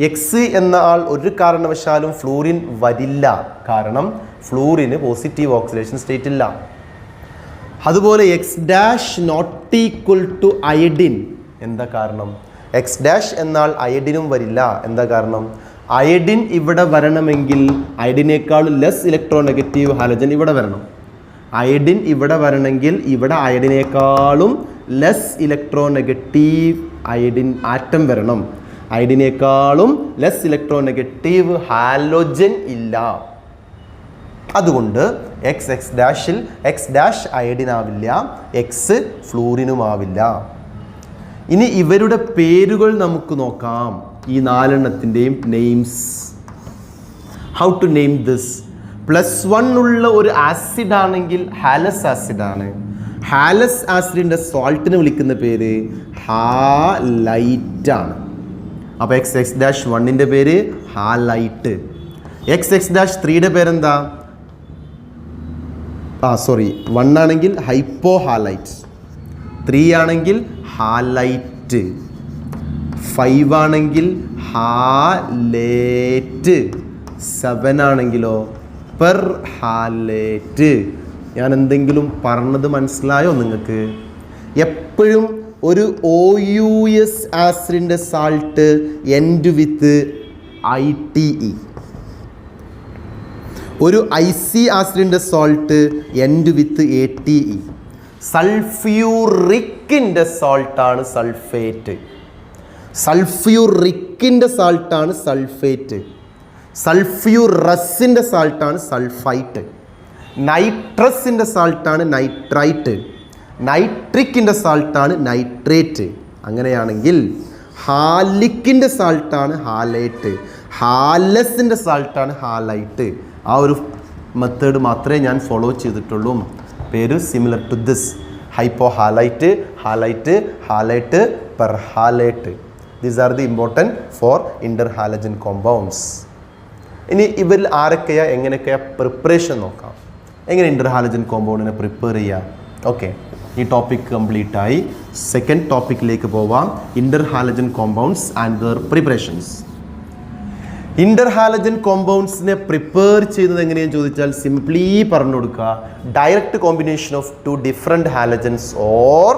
X എന്ന ആൾ ഒരു കാരണവശാലും ഫ്ലൂറിൻ വരില്ല. കാരണം ഫ്ലൂറിന് പോസിറ്റീവ് ഓക്സിഡേഷൻ സ്റ്റേറ്റ് ഇല്ല. അതുപോലെ X dash not equal to iodine. എന്താ കാരണം? എക്സ് ഡാഷ് എന്നാൽ അയഡിനും വരില്ല. എന്താ കാരണം? അയഡിൻ ഇവിടെ വരണമെങ്കിൽ അയഡിനേക്കാൾ ലെസ് ഇലക്ട്രോനെഗറ്റീവ് ഹാലജൻ ഇവിടെ വരണം. അയഡിൻ ഇവിടെ വരണമെങ്കിൽ ഇവിടെ അയഡിനേക്കാളും ലെസ് ഇലക്ട്രോനെഗറ്റീവ് അയഡിൻ ആറ്റം വരണം. അയഡിനേക്കാളും ലെസ് ഇലക്ട്രോനെഗറ്റീവ് ഹാലോജൻ ഇല്ല. അതുകൊണ്ട് എക്സ് ഡാഷിൽ എക്സ് ഡാഷ് അയഡിനാവില്ല, എക്സ് ഫ്ലൂറിനുമാവില്ല. ഇനി ഇവരുടെ പേരുകൾ നമുക്ക് നോക്കാം. ഈ 4 names. How to name this? +1 ഉള്ള ഒരു ആസിഡ് ആണെങ്കിൽ ഹാലസ് ആസിഡാണ്. ഹാലസ് ആസിഡിൻ്റെ സോൾട്ടിന് വിളിക്കുന്ന പേര് ഹാലൈറ്റ് ആണ്. അപ്പോൾ എക്സ് ഡാഷ് 1ൻ്റെ പേര് ഹാലൈറ്റ്. എക്സ് ഡാഷ് 3യുടെ പേരെന്താ? 1 ആണെങ്കിൽ ഹൈപ്പോ ഹാലൈറ്റ്, 3 ആണെങ്കിൽ ഹാലൈറ്റ്, 5 ആണെങ്കിൽ ഹാലേറ്റ്, 7 ആണെങ്കിലോ പെർ ഹാലേറ്റ്. ഞാൻ എന്തെങ്കിലും പറഞ്ഞത് മനസ്സിലായോ നിങ്ങൾക്ക്? എപ്പോഴും ഒരു OUS ആസിഡിൻ്റെ സാൾട്ട് എൻഡ് വിത്ത് ITE, ഒരു IC ആസിഡിൻ്റെ സോൾട്ട് എൻഡ് വിത്ത് ATE. സൾഫ്യൂറിക്കിൻ്റെ സോൾട്ടാണ് സൾഫേറ്റ്, സൾഫ്യൂറിക്കിൻ്റെ സാൾട്ടാണ് സൾഫേറ്റ്, സൾഫ്യൂറസിൻ്റെ സാൾട്ടാണ് സൾഫൈറ്റ്, നൈട്രസിൻ്റെ സാൾട്ടാണ് നൈട്രൈറ്റ്, നൈട്രിക്കിൻ്റെ സാൾട്ടാണ് നൈട്രേറ്റ്. അങ്ങനെയാണെങ്കിൽ ഹാലിക്കിൻ്റെ സാൾട്ടാണ് ഹാലേറ്റ്, ഹാലസിൻ്റെ സാൾട്ടാണ് ഹാലൈറ്റ്. ആ ഒരു മെത്തേഡ് മാത്രമേ ഞാൻ ഫോളോ ചെയ്തിട്ടുള്ളൂ. പേര് similar to this: hypo halite, halite, halite, per halate. These are the important for inter halogen compounds. ഇനി ഇവരിൽ ആരൊക്കെയാ എങ്ങനെയൊക്കെയാ പ്രിപ്പറേഷൻ നോക്കാം. എങ്ങനെ ഇന്റർ ഹാലജൻ കോമ്പൗണ്ടിനെ പ്രിപ്പയർ ചെയ്യാം? ഓക്കെ, ഈ ടോപ്പിക് കംപ്ലീറ്റ് ആയി. സെക്കൻഡ് ടോപ്പിക്കിലേക്ക് പോവാം: inter halogen compounds and their preparations. Inter halogen കോമ്പൗണ്ട്സിനെ പ്രിപ്പയർ ചെയ്യുന്നത് എങ്ങനെയാണെന്ന് ചോദിച്ചാൽ സിംപ്ലി പറഞ്ഞു കൊടുക്കുക: direct combination of 2 different halogens or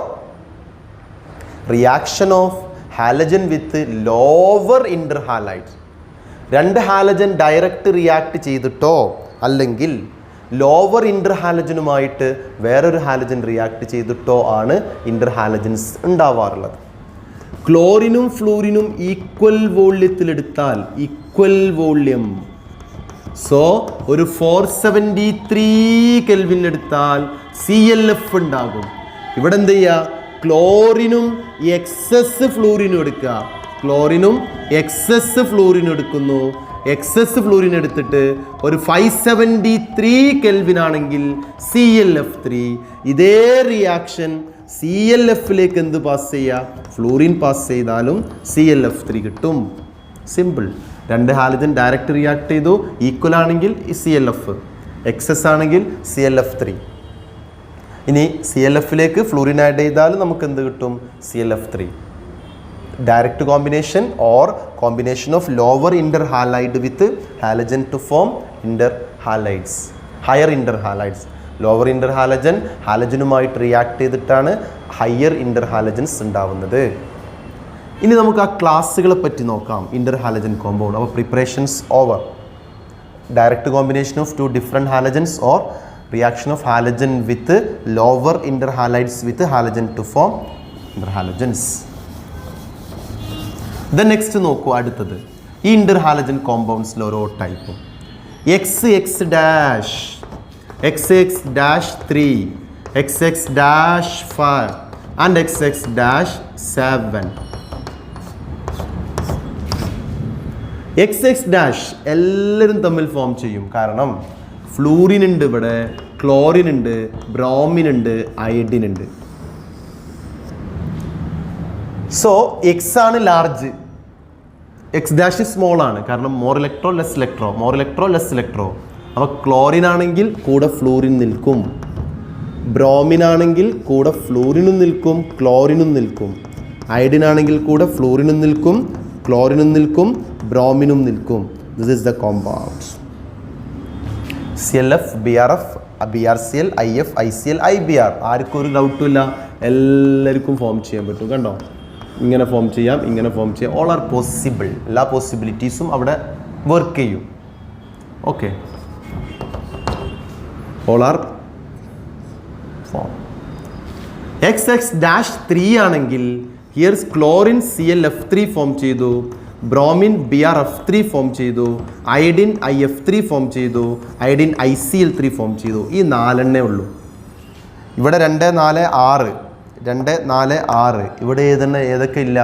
reaction of halogen with lower Inter halite. 2 halogen direct react ചെയ്തിട്ടോ അല്ലെങ്കിൽ ലോവർ ഇന്റർ ഹാലജനുമായിട്ട് വേറൊരു ഹാലജൻ റിയാക്ട് ചെയ്തിട്ടോ ആണ് ഇന്റർ ഹാലജൻസ് ഉണ്ടാവാറുള്ളത്. ക്ലോറിനും ഫ്ലൂറിനും ഈക്വൽ വോള്യത്തിലെടുത്താൽ, ഈക്വൽ വോള്യം, സോ ഒരു 473 കെൽവിനെടുത്താൽ ClF ഉണ്ടാകും. ഇവിടെ എന്ത് ചെയ്യുക? ക്ലോറിനും എക്സസ് ഫ്ലൂറിനും എടുക്കുക. ക്ലോറിനും എക്സസ് ഫ്ലൂറിനും എടുക്കുന്നു. എക്സസ് ഫ്ലൂറിൻ എടുത്തിട്ട് ഒരു 573 കെൽവിൻ ആണെങ്കിൽ ClF3. ഇതേ റിയാക്ഷൻ ClFലേക്ക് എന്ത് പാസ് ചെയ്യുക? ഫ്ലൂറിൻ പാസ് ചെയ്താലും ClF3 കിട്ടും. സിമ്പിൾ. 2 ഹാലജൻ ഡയറക്റ്റ് റിയാക്ട് ചെയ്തു, ഈക്വൽ ആണെങ്കിൽ ClF, എക്സസ് ആണെങ്കിൽ ClF3. ഇനി ClFലേക്ക് ഫ്ലൂറിൻ ആഡ് ചെയ്താലും നമുക്ക് എന്ത് കിട്ടും? ClF3. Direct combination or combination of lower inter halide with halogen to form inter halides, higher inter halides. Lower inter halogen ഹാലജനുമായിട്ട് react ചെയ്തിട്ടാണ് ഹയർ ഇന്റർ ഹാലജൻസ് ഉണ്ടാവുന്നത്. ഇനി നമുക്ക് ആ ക്ലാസ്സുകളെ പറ്റി നോക്കാം. Inter halogen compound. അപ്പോൾ preparations over. Direct combination of 2 different halogens or reaction of halogen with lower inter halides with halogen to form inter halogens. Then next നോക്കൂ, അടുത്തത് ഈ ഇന്റർ ഹാലജൻ കോമ്പൗണ്ട്സിൽ ഓരോ ടൈപ്പും. XX dash, XX dash 3, XX dash 5 and XX dash 7. XX dash എല്ലാവരും തമ്മിൽ form ചെയ്യും. കാരണം fluorine ഉണ്ട്, ഇവിടെ ക്ലോറിൻ ഉണ്ട്, ബ്രോമിൻ ഉണ്ട്, അയഡിൻ ഉണ്ട്. സോ X ആണ് ലാർജ്, X ഡാഷ് സ്മോൾ ആണ്. കാരണം more electro less electro, more electro less electro. അപ്പോൾ ക്ലോറിൻ ആണെങ്കിൽ കൂടെ ഫ്ലൂറിൻ നിൽക്കും, ബ്രോമിൻ ആണെങ്കിൽ കൂടെ ഫ്ലൂറിനും നിൽക്കും, ക്ലോറിനും നിൽക്കും. അയഡിൻ ആണെങ്കിൽ കൂടെ ഫ്ലൂറിനും നിൽക്കും, ക്ലോറിനും നിൽക്കും, ബ്രോമിനും നിൽക്കും. This is the compound. ClF, BrF, BrCl, IF, ICl, IBr. ആർക്കും ഒരു ഡൗട്ടും ഇല്ല, എല്ലാവർക്കും ഫോം ചെയ്യാൻ പറ്റും. കണ്ടോ, ഇങ്ങനെ ഫോം ചെയ്യാം, ഇങ്ങനെ ഫോം ചെയ്യാം. All are possible. എല്ലാ പോസിബിലിറ്റീസും അവിടെ വർക്ക് ചെയ്യും. Okay, all are form. XX dash 3 ആണെങ്കിൽ ഹിയർ ക്ലോറിൻ ClF3 ഫോം ചെയ്തു, ബ്രോമിൻ BrF3 ഫോം ചെയ്തു, അയഡിൻ IF3 ഫോം ചെയ്തു, അയഡിൻ ICl3 ഫോം ചെയ്തു. ഈ 4 ഉള്ളൂ. ഇവിടെ 2, 4, 6 2, 4, 6 ഇവിടെ ഏതൊക്കെ ഇല്ല?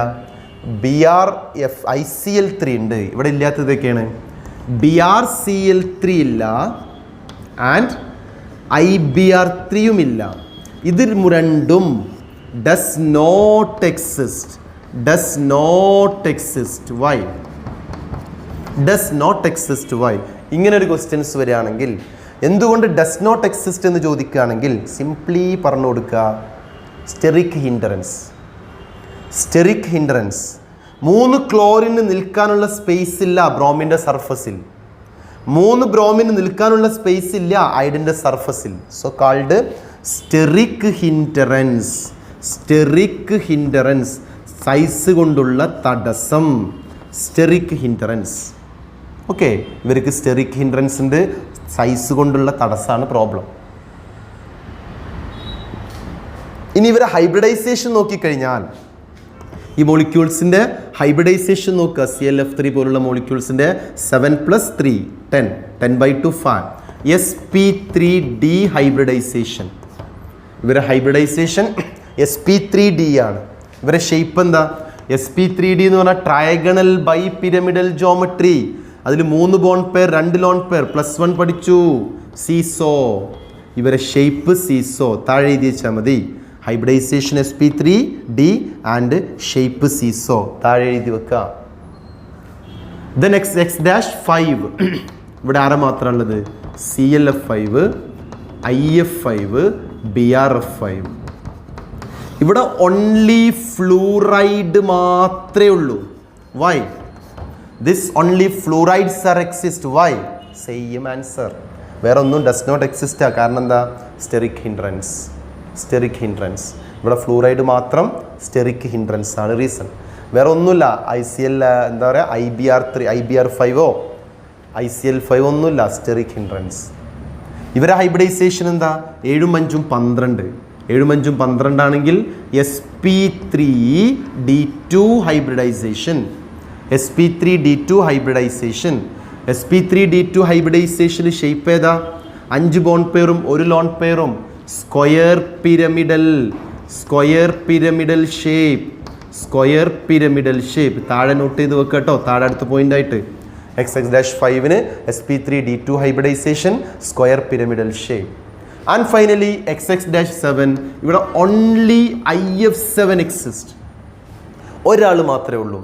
ICl3 ഉണ്ട്. ഇവിടെ ഇല്ലാത്തതൊക്കെയാണ് BrCl3 ഇല്ല ആൻഡ് IBr3യും ഇല്ല. ഇത് രണ്ടും does not exist. Why? Does not exist why? ഇങ്ങനെ ഒരു ക്വസ്റ്റ്യൻസ് വരികയാണെങ്കിൽ എന്തുകൊണ്ട് ഡസ് നോട്ട് എക്സിസ്റ്റ് എന്ന് ചോദിക്കുകയാണെങ്കിൽ സിംപ്ലി പറഞ്ഞു കൊടുക്കുക, സ്റ്റെറിക് ഹിൻഡറൻസ്. 3 ക്ലോറിന് നിൽക്കാനുള്ള സ്പേസ് ഇല്ല ബ്രോമിൻ്റെ സർഫസിൽ. 3 ബ്രോമിന് നിൽക്കാനുള്ള സ്പേസ് ഇല്ല അയഡിൻ്റെ സർഫസിൽ. So called steric ഹിൻഡറൻസ്. സൈസ് കൊണ്ടുള്ള തടസ്സം, സ്റ്റെറിക് ഹിൻഡറൻസ്. ഓക്കെ, ഇവർക്ക് സ്റ്റെറിക് ഹിൻഡറൻസ് ഉണ്ട്, സൈസ് കൊണ്ടുള്ള തടസ്സമാണ് പ്രോബ്ലം. ഇനി ഇവരെ ഹൈബ്രിഡൈസേഷൻ നോക്കിക്കഴിഞ്ഞാൽ ഈ മോളിക്യൂൾസിൻ്റെ ഹൈബ്രിഡൈസേഷൻ നോക്കുക. ClF3 പോലുള്ള മോളിക്യൂൾസിൻ്റെ 7+3 10 10/2 5 sp3d ഹൈബ്രിഡൈസേഷൻ. ഇവരെ ഹൈബ്രിഡൈസേഷൻ sp3d ആണ്. ഇവരെ ഷേപ്പ് എന്താ? sp3d എന്ന് പറഞ്ഞാൽ ട്രയഗണൽ ബൈ പിരമിഡൽ ജോമെട്രി. അതിൽ 3 ബോണ്ട് പെയർ 2 ലോൺ പെയർ +1 പഠിച്ചു. സീസോ. ഇവരെ ഷേപ്പ് സീസോ. താഴെ എഴുതി വെച്ചാൽ മതി. Hybridisation sp3d and shape seesaw. താഴെ എഴുതി വെക്കുക. ദെൻ X'5 ഇവിടെ ആരെ മാത്രമുള്ളത്? ClF5, IF5, BrF5. ഇവിടെ ഓൺലി ഫ്ലൂറൈഡ് മാത്രമേ ഉള്ളൂ. Why? This only fluorides are exist. Why? Same answer. വേറെ ഒന്നും ഡസ് നോട്ട് എക്സിസ്റ്റ്. കാരണം എന്താ? Steric hindrance. ഇവിടെ ഫ്ലൂറൈഡ് മാത്രം സ്റ്റെറിക് ഹിൻഡ്രൻസ് ആണ് റീസൺ. വേറെ ഒന്നുമില്ല. എന്താ പറയുക, IBr5 ICl5 ഒന്നുമില്ല, സ്റ്റെറിക് ഹിൻഡ്രൻസ്. ഇവരെ ഹൈബ്രിഡൈസേഷൻ എന്താ? 7 5 12. 7 5 12 ആണെങ്കിൽ sp3d2 ഹൈബ്രിഡൈസേഷൻ. sp3d2 ഹൈബ്രിഡൈസേഷന് ഷേപ്പ് ഏതാ? 5 ബോണ്ട് പെയറും 1 ലോൺ പെയറും. Square pyramidal shape. താഴെ നോട്ട് ചെയ്ത് വെക്കുക കേട്ടോ, താഴെ അടുത്ത പോയിന്റ് ആയിട്ട്. X'5ന് sp3d2 hybridisation, square pyramidal shape. And finally X'7 ഇവിടെ ഓൺലി IF7 എക്സിസ്റ്റ്. ഒരാൾ മാത്രമേ ഉള്ളൂ.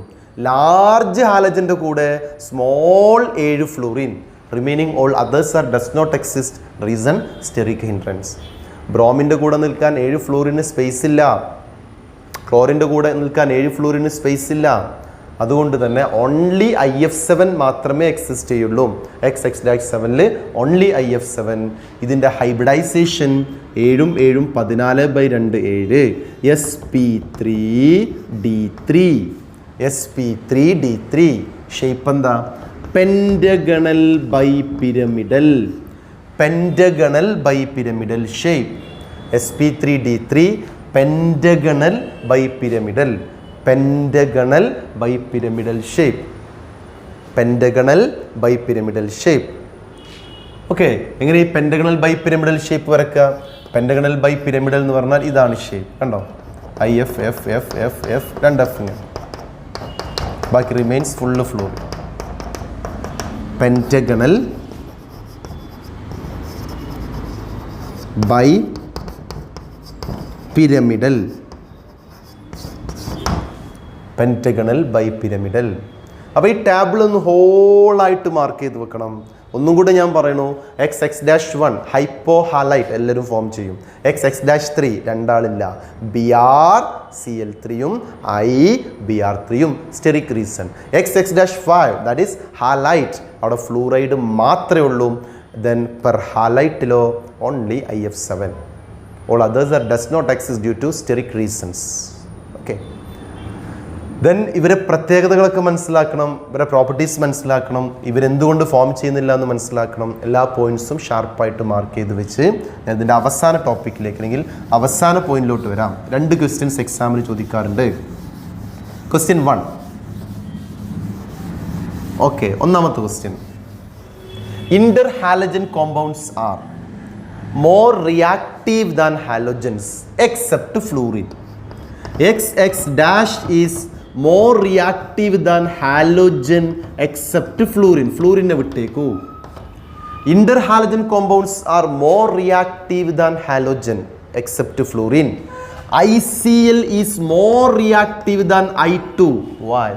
ലാർജ് ഹാലജൻ്റെ കൂടെ small 7 fluorine. Remaining all others are does not exist. Reason steric hindrance. ബ്രോമിൻ്റെ കൂടെ നിൽക്കാൻ 7 ഫ്ലൂറിന് സ്പേസ് ഇല്ല. ക്ലോറിൻ്റെ കൂടെ നിൽക്കാൻ 7 ഫ്ലൂറിന് സ്പേസ് ഇല്ല. അതുകൊണ്ട് തന്നെ ഓൺലി IF7 മാത്രമേ എക്സിസ്റ്റ് ചെയ്യുള്ളൂ. X'7ൽ ഓൺലി IF7. ഇതിൻ്റെ ഹൈബ്രിഡൈസേഷൻ 7 7 14/2 7 sp3d3. ഷേപ്പ് എന്താ? Pentagonal bi pyramidal shape. sp3d3 pentagonal bi pyramidal shape. Okay, എങ്ങനെ ഈ പെൻറ്റഗണൽ ബൈ പിരമിഡൽ ഷേപ്പ് വരക്കുക? പെൻറ്റഗണൽ ബൈ പിരമിഡൽ എന്ന് പറഞ്ഞാൽ ഇതാണ് ഷേപ്പ്. കണ്ടോ? IF F F F F 2 F. ബാക്കി remains full floor. Pentagonal bi pyramidal. അപ്പോൾ ഈ ടേബിൾ ഒന്ന് ഹോളായിട്ട് മാർക്ക് ചെയ്ത് വെക്കണം. ഒന്നും കൂടെ ഞാൻ പറയണു. X'1 ഹൈപ്പോ ഹാലൈറ്റ് എല്ലാവരും ഫോം ചെയ്യും. X'3 രണ്ടാളില്ല. BrCl3യും IBr3യും steric reason. X'5 that is halite. അവിടെ ഫ്ലൂറൈഡ് മാത്രമേ ഉള്ളൂ. ദെൻ പെർ ഹാലൈറ്റിലോ only IF7. All others are does not exist due to steric reasons. Okay. Then ഇവരെ പ്രത്യേകതകളൊക്കെ മനസ്സിലാക്കണം, ഇവരെ പ്രോപ്പർട്ടീസ് മനസ്സിലാക്കണം, ഇവരെന്തുകൊണ്ട് ഫോം ചെയ്യുന്നില്ല എന്ന് മനസ്സിലാക്കണം. എല്ലാ പോയിന്റ്സും ഷാർപ്പായിട്ട് മാർക്ക് ചെയ്ത് വെച്ച് ഇതിൻ്റെ അവസാന ടോപ്പിക്കിലേക്ക് അല്ലെങ്കിൽ അവസാന പോയിന്റിലോട്ട് വരാം. 2 ക്വസ്റ്റ്യൻസ് എക്സാമിന് ചോദിക്കാറുണ്ട്. Question 1. ഓക്കെ, ഒന്നാമത്തെ question. Inter halogen compounds R more reactive than halogens except fluorine. XX dash is more reactive than halogen except fluorine. Fluorine വിട്ടേക്കൂ. Interhalogen compounds are more reactive than halogen except fluorine. ICl is more reactive than I2. Why?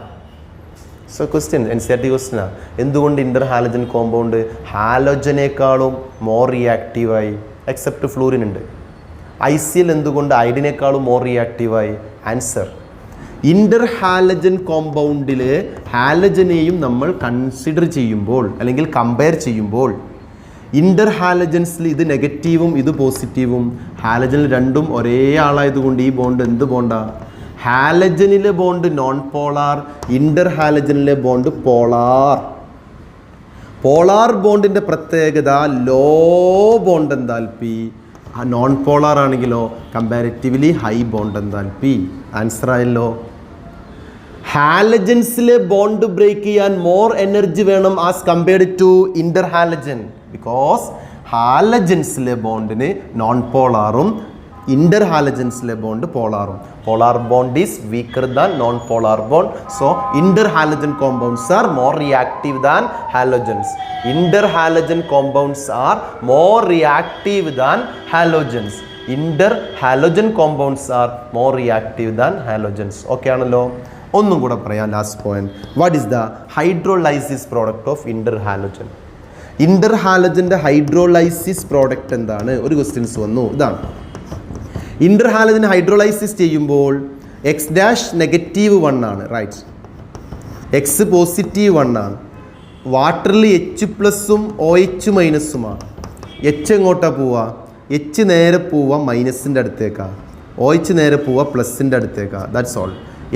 So question NCERT question ആണ്. എന്തുകൊണ്ട് inter halogen compound ഹാലോജനേക്കാളും more റിയാക്റ്റീവായി except fluorine ഉണ്ട്? ICl എന്തുകൊണ്ട് അയഡിനേക്കാളും more റിയാക്റ്റീവായി? Answer, ഇന്റർ halogen കോമ്പൗണ്ടിൽ ഹാലജനെയും നമ്മൾ കൺസിഡർ ചെയ്യുമ്പോൾ അല്ലെങ്കിൽ കമ്പയർ ചെയ്യുമ്പോൾ ഇന്റർ ഹാലജൻസിൽ ഇത് നെഗറ്റീവും ഇത് പോസിറ്റീവും, ഹാലജനിൽ രണ്ടും ഒരേ ആളായതുകൊണ്ട് ഈ ബോണ്ട് എന്ത് ബോണ്ടാണ്? ഹാലജനിലെ ബോണ്ട് നോൺ പോളാർ, ഇന്റർ ഹാലജനിലെ ബോണ്ട് പോളാർ. പോളാർ ബോണ്ടിൻ്റെ പ്രത്യേകത low bond enthalpy, non polar ആണെങ്കിലോ comparatively high bond enthalpy. Answer ആയല്ലോ. ഹാലജൻസിലെ ബോണ്ട് ബ്രേക്ക് ചെയ്യാൻ മോർ എനർജി വേണം as compared to inter halogen, because ഹാലജൻസിലെ ബോണ്ടിന് നോൺ പോളാറും ഇന്റർ ഹാലജൻസിലെ ബോണ്ട് പോളാറും. Polar bond is weaker than non polar bond. So inter halogen compounds are more reactive than halogens. Inter halogen compounds are more reactive than halogens. Inter halogen compounds are more reactive than halogens. Okay ആണല്ലോ. ഒന്നും കൂടെ പറയാം, last point. What is the hydrolysis product of inter halogen? ഇന്റർ ഹാലജൻ്റെ hydrolysis product എന്താണ്? ഒരു questions വന്നു, ഇതാണ്. ഇന്റർ ഹാലജൻ ഹൈഡ്രോലൈസിസ് ചെയ്യുമ്പോൾ എക്സ് ഡാഷ് -1 ആണ്, റൈറ്റ്. എക്സ് +1 ആണ്. വാട്ടറിൽ H+ഉം OH- എച്ച് എങ്ങോട്ടാണ് പോവുക? എച്ച് നേരെ പോവുക മൈനസിൻ്റെ അടുത്തേക്കാണ്, OH നേരെ പോവുക പ്ലസിൻ്റെ അടുത്തേക്കാണ്. That's all.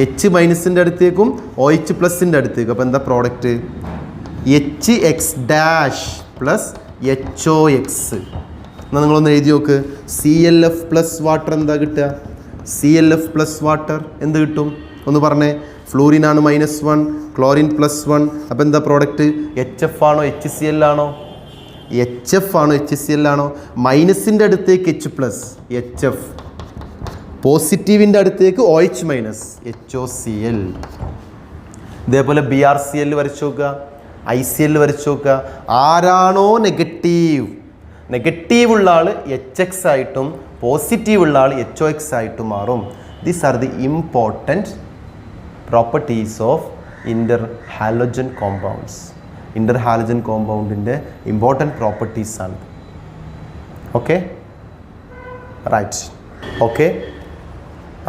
എച്ച് മൈനസിൻ്റെ അടുത്തേക്കും OH+ൻ്റെ അടുത്തേക്കും. അപ്പോൾ എന്താ പ്രോഡക്റ്റ്? HX- HOX. എന്നാൽ നിങ്ങളൊന്ന് എഴുതി നോക്ക്. ClF + വാട്ടർ എന്താ കിട്ടുക? ClF + വാട്ടർ എന്ത് കിട്ടും? ഒന്ന് പറഞ്ഞേ. ഫ്ലൂറിനാണ് -1, ക്ലോറിൻ +1. അപ്പോൾ എന്താ പ്രോഡക്റ്റ്? HF ആണോ HCl ആണോ? HF ആണോ HCl ആണോ? മൈനസിൻ്റെ അടുത്തേക്ക് H+, HF. പോസിറ്റീവിൻ്റെ അടുത്തേക്ക് OH-, HOCl. ഇതേപോലെ BrCl വരച്ച് നോക്കുക, ICl വരച്ച് നോക്കുക. ആരാണോ നെഗറ്റീവ് ഉള്ള ആൾ HX ആയിട്ടും പോസിറ്റീവ് ഉള്ള ആൾ HOX ആയിട്ടും മാറും. These are the important properties of inter halogen compounds. Inter halogen കോമ്പൗണ്ടിൻ്റെ ഇമ്പോർട്ടൻറ്റ് പ്രോപ്പർട്ടീസ് ആണ്. Okay, right. Okay,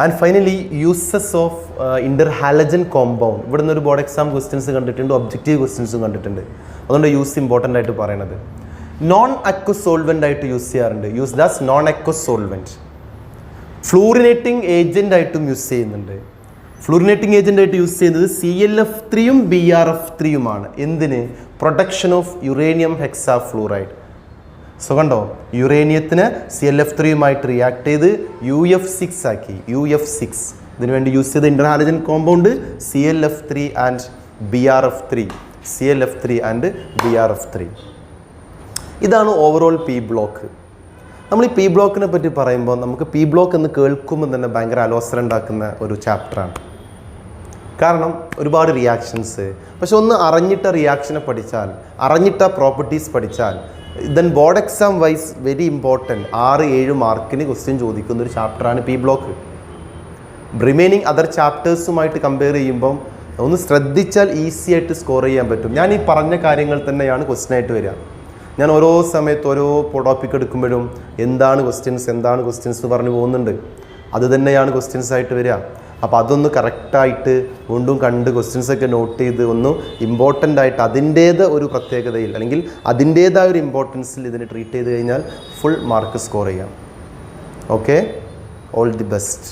and finally uses of inter halogen compound. ഇവിടെ നിന്ന് ഒരു ബോർഡ് എക്സാം ക്വസ്റ്റ്യൻസ് കണ്ടിട്ടുണ്ട്, ഒബ്ജക്റ്റീവ് ക്വസ്റ്റ്യൻസും കണ്ടിട്ടുണ്ട്. അതുകൊണ്ട് യൂസ് ഇമ്പോർട്ടൻ്റ് ആയിട്ട് പറയണത്. നോൺ അക്വസ് സോൾവെൻ്റ് ആയിട്ട് യൂസ് ചെയ്യാറുണ്ട്. Use thus non aqueous solvent. Fluorinating agent ആയിട്ടും യൂസ് ചെയ്യുന്നുണ്ട്. ഫ്ലൂറിനേറ്റിംഗ് ഏജൻ്റ് ആയിട്ട് യൂസ് ചെയ്യുന്നത് ClF3-ഉം BrF3-യുമാണ്. എന്തിന്? Production of uranium hexafluoride. So കണ്ടോ, യുറേനിയത്തിന് ClF3-യുമായിട്ട് റിയാക്ട് ചെയ്ത് UF6 ആക്കി. UF6 ഇതിനു വേണ്ടി യൂസ് ചെയ്ത Inter halogen compound ClF3 and BrF3. ClF3 and BrF3. ഇതാണ് ഓവറോൾ P ബ്ലോക്ക്. നമ്മൾ ഈ P ബ്ലോക്കിനെ പറ്റി പറയുമ്പോൾ നമുക്ക് P ബ്ലോക്ക് എന്ന് കേൾക്കുമ്പോൾ തന്നെ ഭയങ്കര അലോസരം ഉണ്ടാക്കുന്ന ഒരു ചാപ്റ്ററാണ്. കാരണം ഒരുപാട് റിയാക്ഷൻസ്. പക്ഷെ ഒന്ന് അറിഞ്ഞിട്ട റിയാക്ഷനെ പഠിച്ചാൽ, അറിഞ്ഞിട്ട പ്രോപ്പർട്ടീസ് പഠിച്ചാൽ, then board exam wise very important 6-7 മാർക്കിന് ക്വസ്റ്റ്യൻ ചോദിക്കുന്ന ഒരു ചാപ്റ്ററാണ് P ബ്ലോക്ക്. റിമൈനിങ് അതർ ചാപ്റ്റേഴ്സുമായിട്ട് കമ്പയർ ചെയ്യുമ്പം ഒന്ന് ശ്രദ്ധിച്ചാൽ ഈസി ആയിട്ട് സ്കോർ ചെയ്യാൻ പറ്റും. ഞാൻ ഈ പറഞ്ഞ കാര്യങ്ങൾ തന്നെയാണ് ക്വസ്റ്റ്യൻ ആയിട്ട് വരിക. ഞാൻ ഓരോ സമയത്ത് ഓരോ ടോപ്പിക് എടുക്കുമ്പോഴും എന്താണ് ക്വസ്റ്റ്യൻസ് പറഞ്ഞു പോകുന്നുണ്ട്. അത് തന്നെയാണ് ക്വസ്റ്റ്യൻസ് ആയിട്ട് വരിക. അപ്പോൾ അതൊന്ന് കറക്റ്റായിട്ട് വീണ്ടും കണ്ട് ക്വസ്റ്റ്യൻസൊക്കെ നോട്ട് ചെയ്ത് ഒന്ന് ഇമ്പോർട്ടൻ്റ് ആയിട്ട് അതിൻ്റേത് ഒരു പ്രത്യേകതയിൽ അല്ലെങ്കിൽ അതിൻ്റേതായ ഒരു ഇമ്പോർട്ടൻസിൽ ഇതിനെ ട്രീറ്റ് ചെയ്ത് കഴിഞ്ഞാൽ ഫുൾ മാർക്ക് സ്കോർ ചെയ്യാം. Okay, all the best.